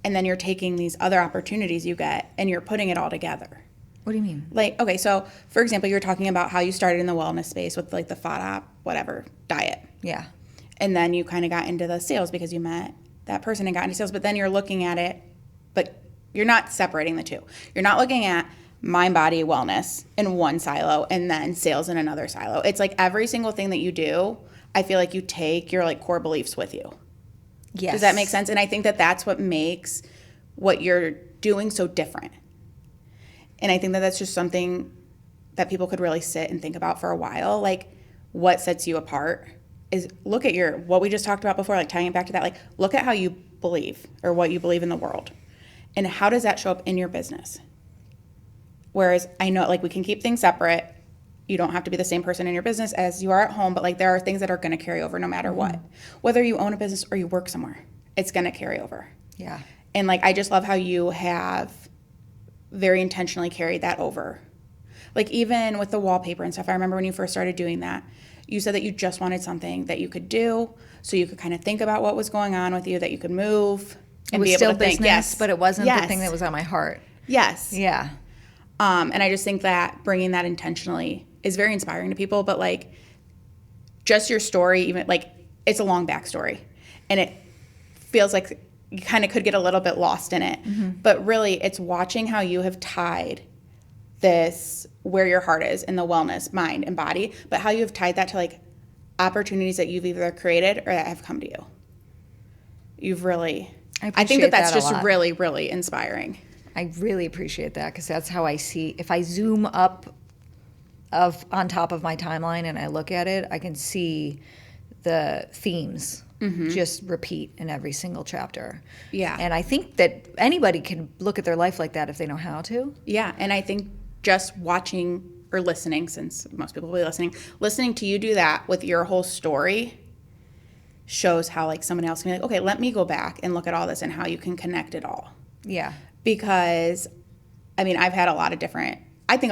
and then you're taking these other opportunities you get and you're putting it all together. What do you mean? Like, okay, so for example, you were talking about how you started in the wellness space with like the FODMAP, whatever, diet. Yeah. And then you kind of got into the sales because you met that person and got into sales, but then you're looking at it, but you're not separating the two. You're not looking at mind, body, wellness in one silo and then sales in another silo. It's like every single thing that you do, I feel like you take your like core beliefs with you. Yes. Does that make sense? And I think that that's what makes what you're doing so different. And I think that that's just something that people could really sit and think about for a while. Like, what sets you apart is look at what we just talked about before, like tying it back to that, like look at how you believe or what you believe in the world. And how does that show up in your business? Whereas I know like we can keep things separate. You don't have to be the same person in your business as you are at home, but like there are things that are going to carry over no matter what. Whether you own a business or you work somewhere, it's going to carry over. Yeah. And like I just love how you have very intentionally carried that over. Like even with the wallpaper and stuff, I remember when you first started doing that, you said that you just wanted something that you could do so you could kind of think about what was going on with you, that you could move and be able to think. Yes, but it wasn't the thing that was on my heart. Yes. Yeah. And I just think that bringing that intentionally is very inspiring to people, but like just your story, even like it's a long backstory and it feels like you kind of could get a little bit lost in it. Mm-hmm. But really, it's watching how you have tied this, where your heart is in the wellness, mind and body, but how you have tied that to like opportunities that you've either created or that have come to you. I think that's just really, really inspiring. I really appreciate that, because that's how I see, if I zoom up on top of my timeline and I look at it, I can see the themes just repeat in every single chapter. Yeah. And I think that anybody can look at their life like that if they know how to. Yeah. And I think just watching or listening, since most people will be listening to you do that with your whole story shows how like someone else can be like, okay, let me go back and look at all this and how you can connect it all. Yeah. Because, I mean, I think a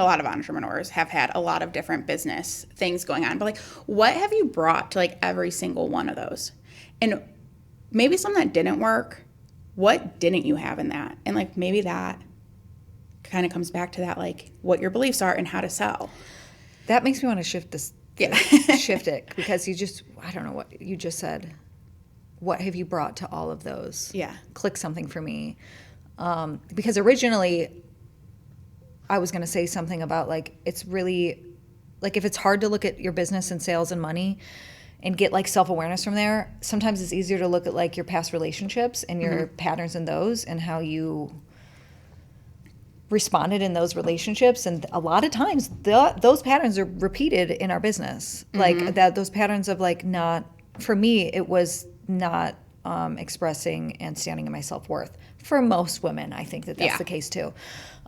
lot of entrepreneurs have had a lot of different business things going on. But like, what have you brought to like every single one of those? And maybe some that didn't work, what didn't you have in that? And like maybe that kind of comes back to that, like what your beliefs are and how to sell. That makes me want to shift this. Yeah. Shift it, because I don't know what you just said. What have you brought to all of those? Yeah. Click something for me. Because originally I was going to say something about like, it's really like if it's hard to look at your business and sales and money and get like self-awareness from there, sometimes it's easier to look at like your past relationships and your patterns in those and how you responded in those relationships. And a lot of times those patterns are repeated in our business. Like those patterns of like for me, it was not expressing and standing in my self-worth. For most women, I think that's the case too.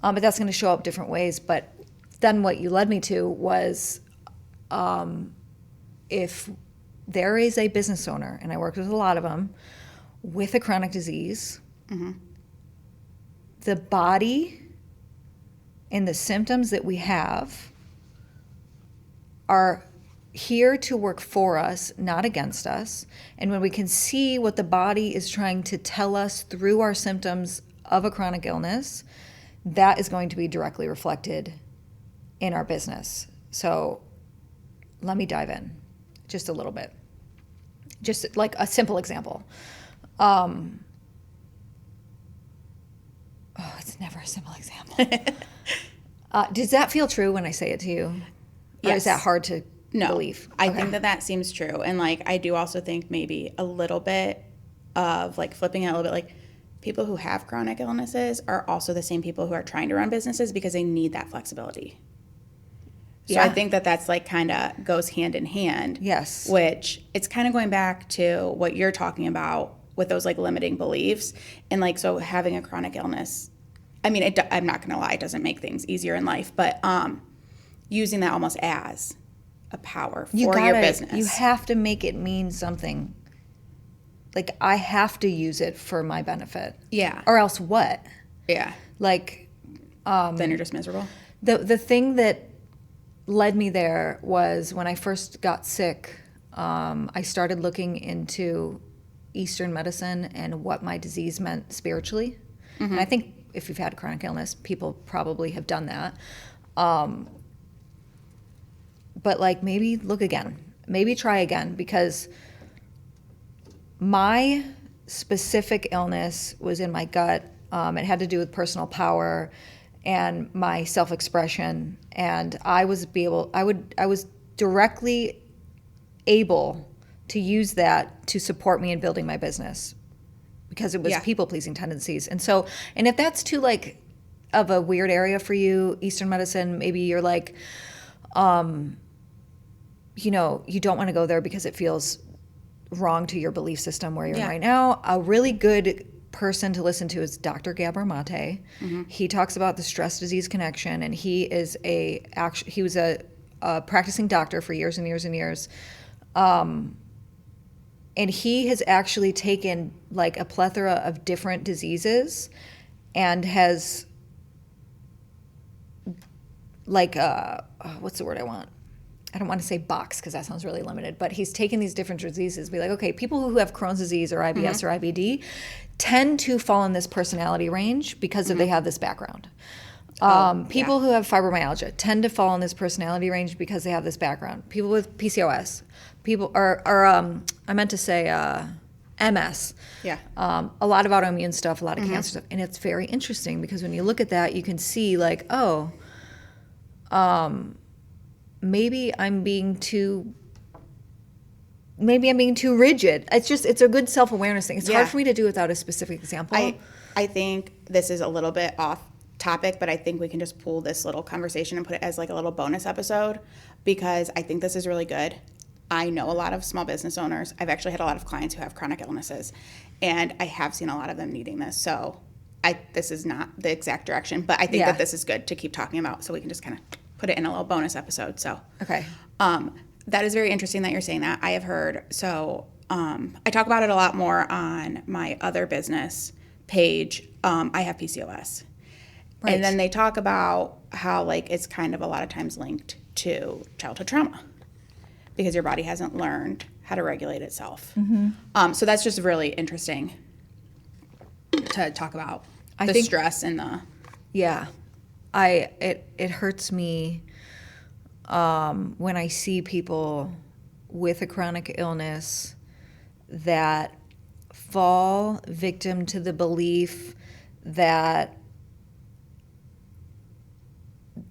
But that's going to show up different ways. But then what you led me to was if there is a business owner, and I work with a lot of them, with a chronic disease, the body and the symptoms that we have are here to work for us, not against us. And when we can see what the body is trying to tell us through our symptoms of a chronic illness, that is going to be directly reflected in our business. So let me dive in just a little bit. Just like a simple example. It's never a simple example. Does that feel true when I say it to you? Or Yes. is that hard to believe? I think that seems true. And like, I do also think maybe a little bit of like flipping it a little bit, like people who have chronic illnesses are also the same people who are trying to run businesses because they need that flexibility. So Yeah. I think that that's like kind of goes hand in hand. Yes. Which it's kind of going back to what you're talking about with those like limiting beliefs. And like, so having a chronic illness, I mean, I'm not going to lie, it doesn't make things easier in life, but using that almost as a power for your business. You have to make it mean something. Like, I have to use it for my benefit. Yeah. Or else what? Yeah. Like, Then you're just miserable. the thing that led me there was when I first got sick, I started looking into Eastern medicine and what my disease meant spiritually. And I think if you've had chronic illness, people probably have done that. But like, maybe look again, maybe try again, because my specific illness was in my gut. It had to do with personal power and my self-expression, and I was directly able to use that to support me in building my business, because it was people-pleasing tendencies. And so, and if that's too like of a weird area for you, Eastern medicine, maybe you're like, you know, you don't want to go there because it feels wrong to your belief system where you're right now. A really good person to listen to is Dr. Gabor Mate. He talks about the stress disease connection, and he was a practicing doctor for years and years and years. And he has actually taken like a plethora of different diseases and has like, what's the word I want? I don't want to say box because that sounds really limited, but he's taken these different diseases, be like, okay, people who have Crohn's disease or IBS or IBD tend to fall in this personality range because they have this background. People who have fibromyalgia tend to fall in this personality range because they have this background. People with PCOS, I meant to say MS. Yeah. A lot of autoimmune stuff, a lot of cancer stuff. And it's very interesting because when you look at that, you can see like, maybe I'm being too rigid. It's a good self-awareness thing. It's hard for me to do without a specific example. I think this is a little bit off topic, but I think we can just pull this little conversation and put it as like a little bonus episode, because I think this is really good. I know a lot of small business owners. I've actually had a lot of clients who have chronic illnesses, and I have seen a lot of them needing this. So this is not the exact direction, but I think that this is good to keep talking about, so we can just kind of put it in a little bonus episode. So okay. That is very interesting that you're saying that. I have heard, I talk about it a lot more on my other business page. I have PCOS. Right. And then they talk about how like it's kind of a lot of times linked to childhood trauma because your body hasn't learned how to regulate itself. So that's just really interesting to talk about the stress and the... Yeah. It hurts me when I see people with a chronic illness that fall victim to the belief that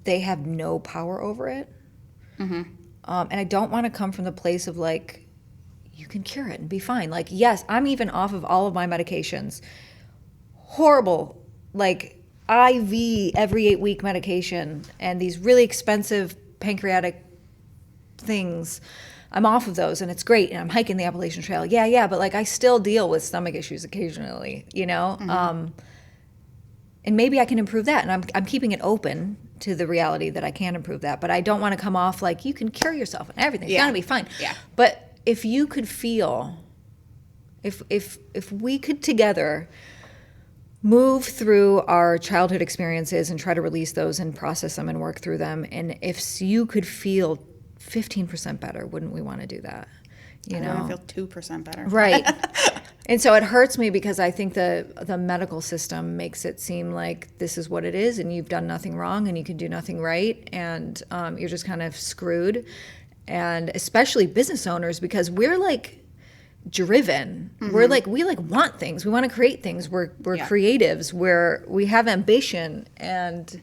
they have no power over it. And I don't want to come from the place of like, you can cure it and be fine. Like, yes, I'm even off of all of my medications. Horrible, like IV every 8-week medication and these really expensive pancreatic things. I'm off of those and it's great. And I'm hiking the Appalachian Trail. Yeah. But like, I still deal with stomach issues occasionally, you know? And maybe I can improve that. And I'm keeping it open to the reality that I can improve that. But I don't want to come off like you can cure yourself and everything's going to be fine. Yeah. But if you could feel, if we could together move through our childhood experiences and try to release those and process them and work through them, and if you could feel 15% better, wouldn't we want to do that? You know, I want to feel 2% better. right. And so it hurts me because I think the medical system makes it seem like this is what it is, and you've done nothing wrong, and you can do nothing right, and you're just kind of screwed. And especially business owners, because we're like driven. We're like, we like want things. We want to create things. We're creatives. We have ambition, and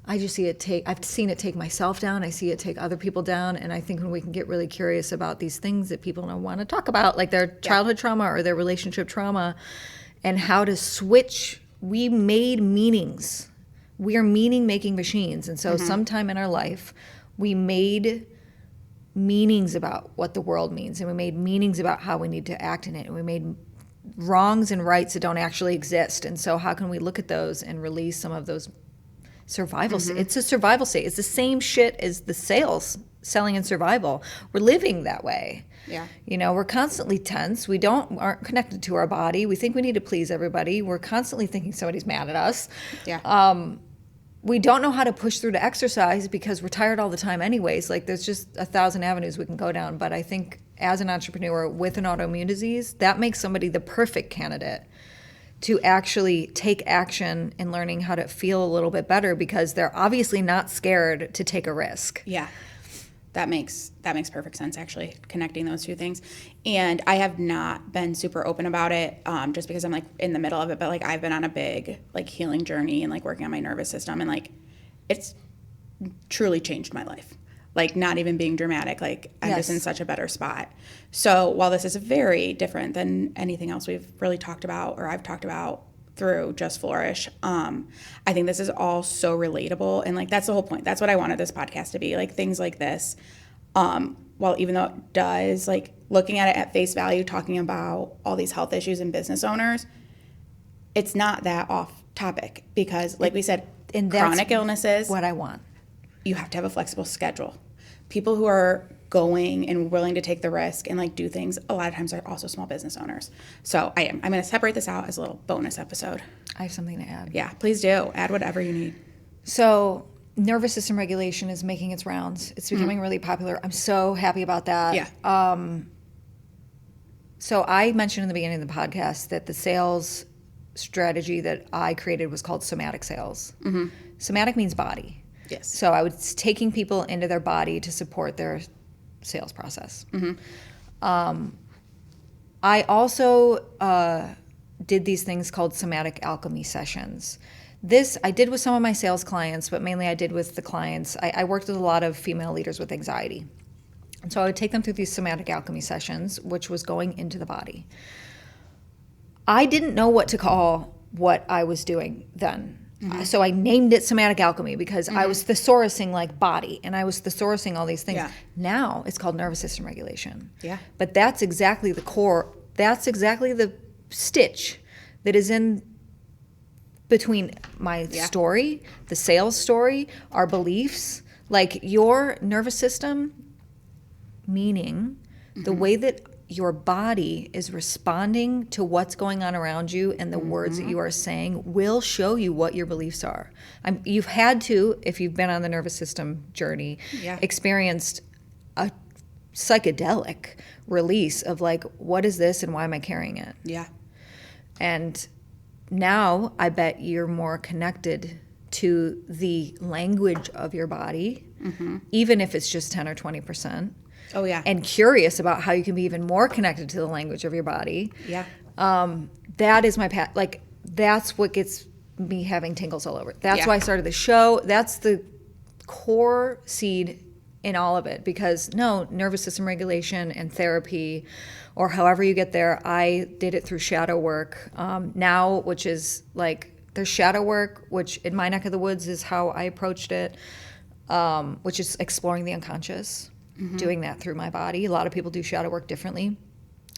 I just see it I've seen it take myself down. I see it take other people down. And I think when we can get really curious about these things that people don't want to talk about, like their childhood trauma or their relationship trauma, and how to switch, we made meanings. We are meaning-making machines. And so sometime in our life, we made meanings about what the world means, and we made meanings about how we need to act in it, and we made wrongs and rights that don't actually exist. And so how can we look at those and release some of those survival it's a survival state. It's the same shit as the selling and survival. We're living that way. Yeah. You know, we're constantly tense. We aren't connected to our body. We think we need to please everybody. We're constantly thinking somebody's mad at us. Yeah. We don't know how to push through to exercise because we're tired all the time anyways. Like, there's just 1,000 avenues we can go down. But I think as an entrepreneur with an autoimmune disease, that makes somebody the perfect candidate to actually take action in learning how to feel a little bit better, because they're obviously not scared to take a risk. Yeah. That makes perfect sense, actually, connecting those two things. And I have not been super open about it, just because I'm like in the middle of it. But like, I've been on a big like healing journey and like working on my nervous system, and like it's truly changed my life. Like, not even being dramatic, like I'm just in such a better spot. So while this is very different than anything else we've really talked about, or I've talked about through Just Flourish, I think this is all so relatable. And like, that's the whole point. That's what I wanted this podcast to be, like things like this. While even though it does, like looking at it at face value, talking about all these health issues in business owners, it's not that off topic, because like we said, and chronic illnesses, what I want. You have to have a flexible schedule. People who are going and willing to take the risk and like do things, a lot of times are also small business owners. So I'm going to separate this out as a little bonus episode. I have something to add. Yeah, please do. Add whatever you need. So nervous system regulation is making its rounds. It's becoming really popular. I'm so happy about that. Yeah. So I mentioned in the beginning of the podcast that the sales strategy that I created was called somatic sales. Somatic means body. Yes. So I was taking people into their body to support their sales process. I also did these things called somatic alchemy sessions. This I did with some of my sales clients, but mainly I did with the clients. I worked with a lot of female leaders with anxiety. And so I would take them through these somatic alchemy sessions, which was going into the body. I didn't know what to call what I was doing then. So I named it somatic alchemy because I was thesaurusing like body, and I was thesaurusing all these things. Yeah. Now it's called nervous system regulation. Yeah. But that's exactly the core. That's exactly the stitch that is in between my story, the sales story, our beliefs. Like, your nervous system, meaning the way that your body is responding to what's going on around you and the words that you are saying, will show you what your beliefs are. You've had to, if you've been on the nervous system journey, experienced a psychedelic release of like, what is this and why am I carrying it? Yeah. And now I bet you're more connected to the language of your body, even if it's just 10 or 20%. Oh, yeah. And curious about how you can be even more connected to the language of your body. Yeah. That is my path. Like, that's what gets me having tingles all over. That's Yeah. why I started the show. That's the core seed in all of it. Because nervous system regulation and therapy, or however you get there, I did it through shadow work. Now, which is like, there's shadow work, which in my neck of the woods is how I approached it, which is exploring the unconscious. Doing that through my body. A lot of people do shadow work differently.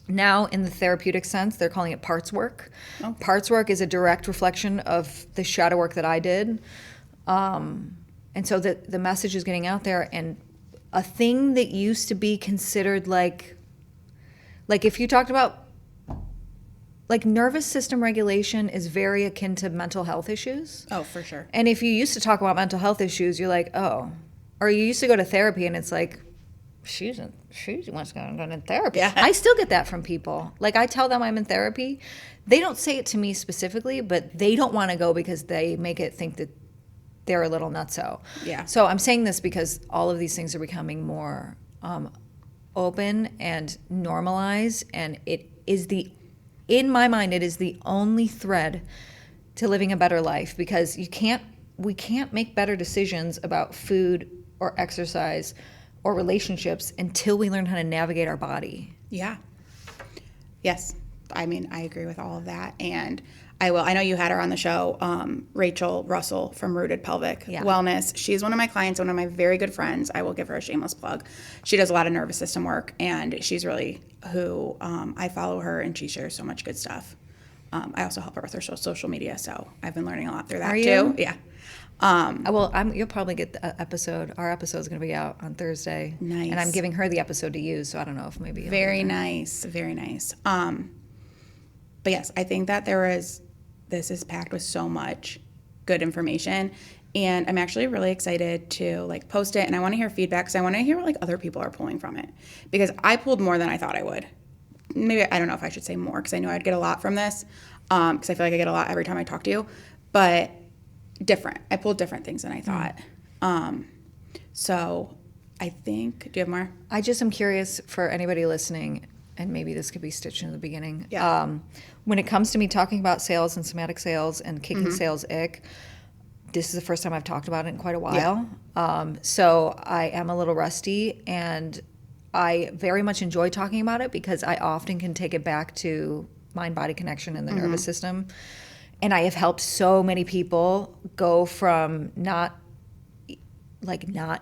Now, in the therapeutic sense, they're calling it parts work. Oh. Parts work is a direct reflection of the shadow work that I did. And so the message is getting out there, and a thing that used to be considered like if you talked about, like, nervous system regulation is very akin to mental health issues. Oh, for sure. And if you used to talk about mental health issues, you're like, oh, Or you used to go to therapy and it's like, she wants to go to therapy. Yeah. I still get that from people. Like, I tell them I'm in therapy. They don't say it to me specifically, but they don't want to go because they make it think that they're a little nutso. Yeah. So I'm saying this because all of these things are becoming more open and normalized, and it is in my mind, it is the only thread to living a better life, because we can't make better decisions about food or exercise or relationships until we learn how to navigate our body. Yeah. Yes. I mean, I agree with all of that. And I know you had her on the show, Rachel Russell from Rooted Pelvic Wellness. She's one of my clients, one of my very good friends. I will give her a shameless plug. She does a lot of nervous system work, and she's really who I follow her, and she shares so much good stuff. I also help her with her social media, so I've been learning a lot through that too. Yeah. Well, you'll probably get the episode. Our episode is going to be out on Thursday. Nice. And I'm giving her the episode to use, so I don't know if maybe. Very nice. Very nice. But yes, I think that this is packed with so much good information, and I'm actually really excited to like post it, and I want to hear feedback, because I want to hear what like other people are pulling from it, because I pulled more than I thought I would. Maybe, I don't know if I should say more, because I knew I'd get a lot from this, because I feel like I get a lot every time I talk to you, but different. I pulled different things than I thought. So I think, do you have more? I just am curious for anybody listening, and maybe this could be stitched in the beginning. Yeah. When it comes to me talking about sales and somatic sales and kicking sales ick, this is the first time I've talked about it in quite a while. Yeah. So I am a little rusty, and I very much enjoy talking about it because I often can take it back to mind-body connection and the nervous system. And I have helped so many people go from not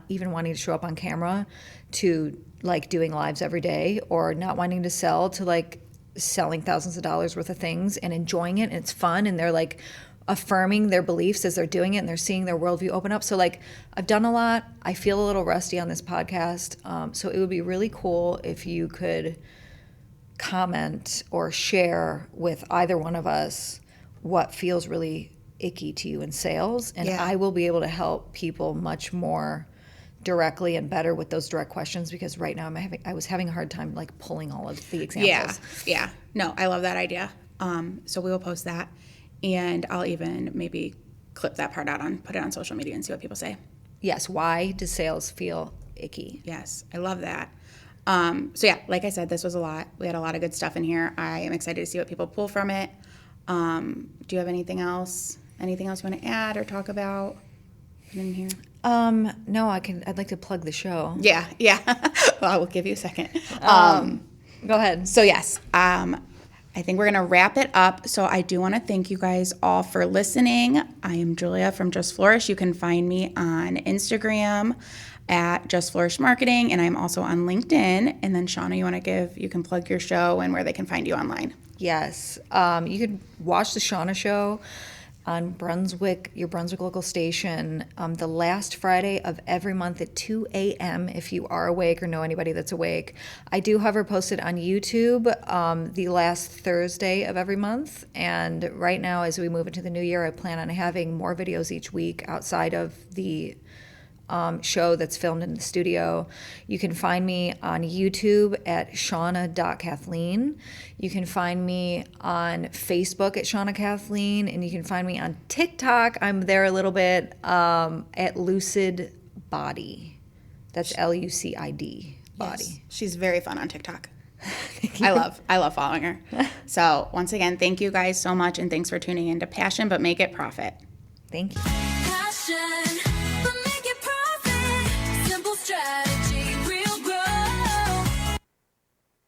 even wanting to show up on camera to like doing lives every day, or not wanting to sell to like selling thousands of dollars worth of things and enjoying it, and it's fun, and they're like affirming their beliefs as they're doing it, and they're seeing their worldview open up. So like, I've done a lot. I feel a little rusty on this podcast. So it would be really cool if you could comment or share with either one of us what feels really icky to you in sales, and I will be able to help people much more directly and better with those direct questions, because right now I was having a hard time like pulling all of the examples. Yeah. No, I love that idea. So we will post that, and I'll even maybe clip that part out put it on social media and see what people say. Yes. Why does sales feel icky? Yes, I love that. So yeah, like I said, this was a lot. We had a lot of good stuff in here. I am excited to see what people pull from it. Do you have anything else? Anything else you want to add or talk about in here? No, I'd like to plug the show. Yeah. Well, I will give you a second. Go ahead. So yes, I think we're going to wrap it up. So I do want to thank you guys all for listening. I am Julia from Just Flourish. You can find me on Instagram at Just Flourish Marketing, and I'm also on LinkedIn. And then Shawna, you can plug your show and where they can find you online. Yes. You could watch the Shawna show on Brunswick, your Brunswick local station, the last Friday of every month at 2 a.m. if you are awake or know anybody that's awake. I do have her posted on YouTube the last Thursday of every month. And right now, as we move into the new year, I plan on having more videos each week outside of the show that's filmed in the studio. You can find me on YouTube at Shawna.Kathleen. You can find me on Facebook at Shawna Kathleen, and you can find me on TikTok. I'm there a little bit at Lucid Body. That's LUCID Body. Yes. She's very fun on TikTok. I love following her. So once again, thank you guys so much, and thanks for tuning in to Passion, but Make It Profit. Thank you. Passion.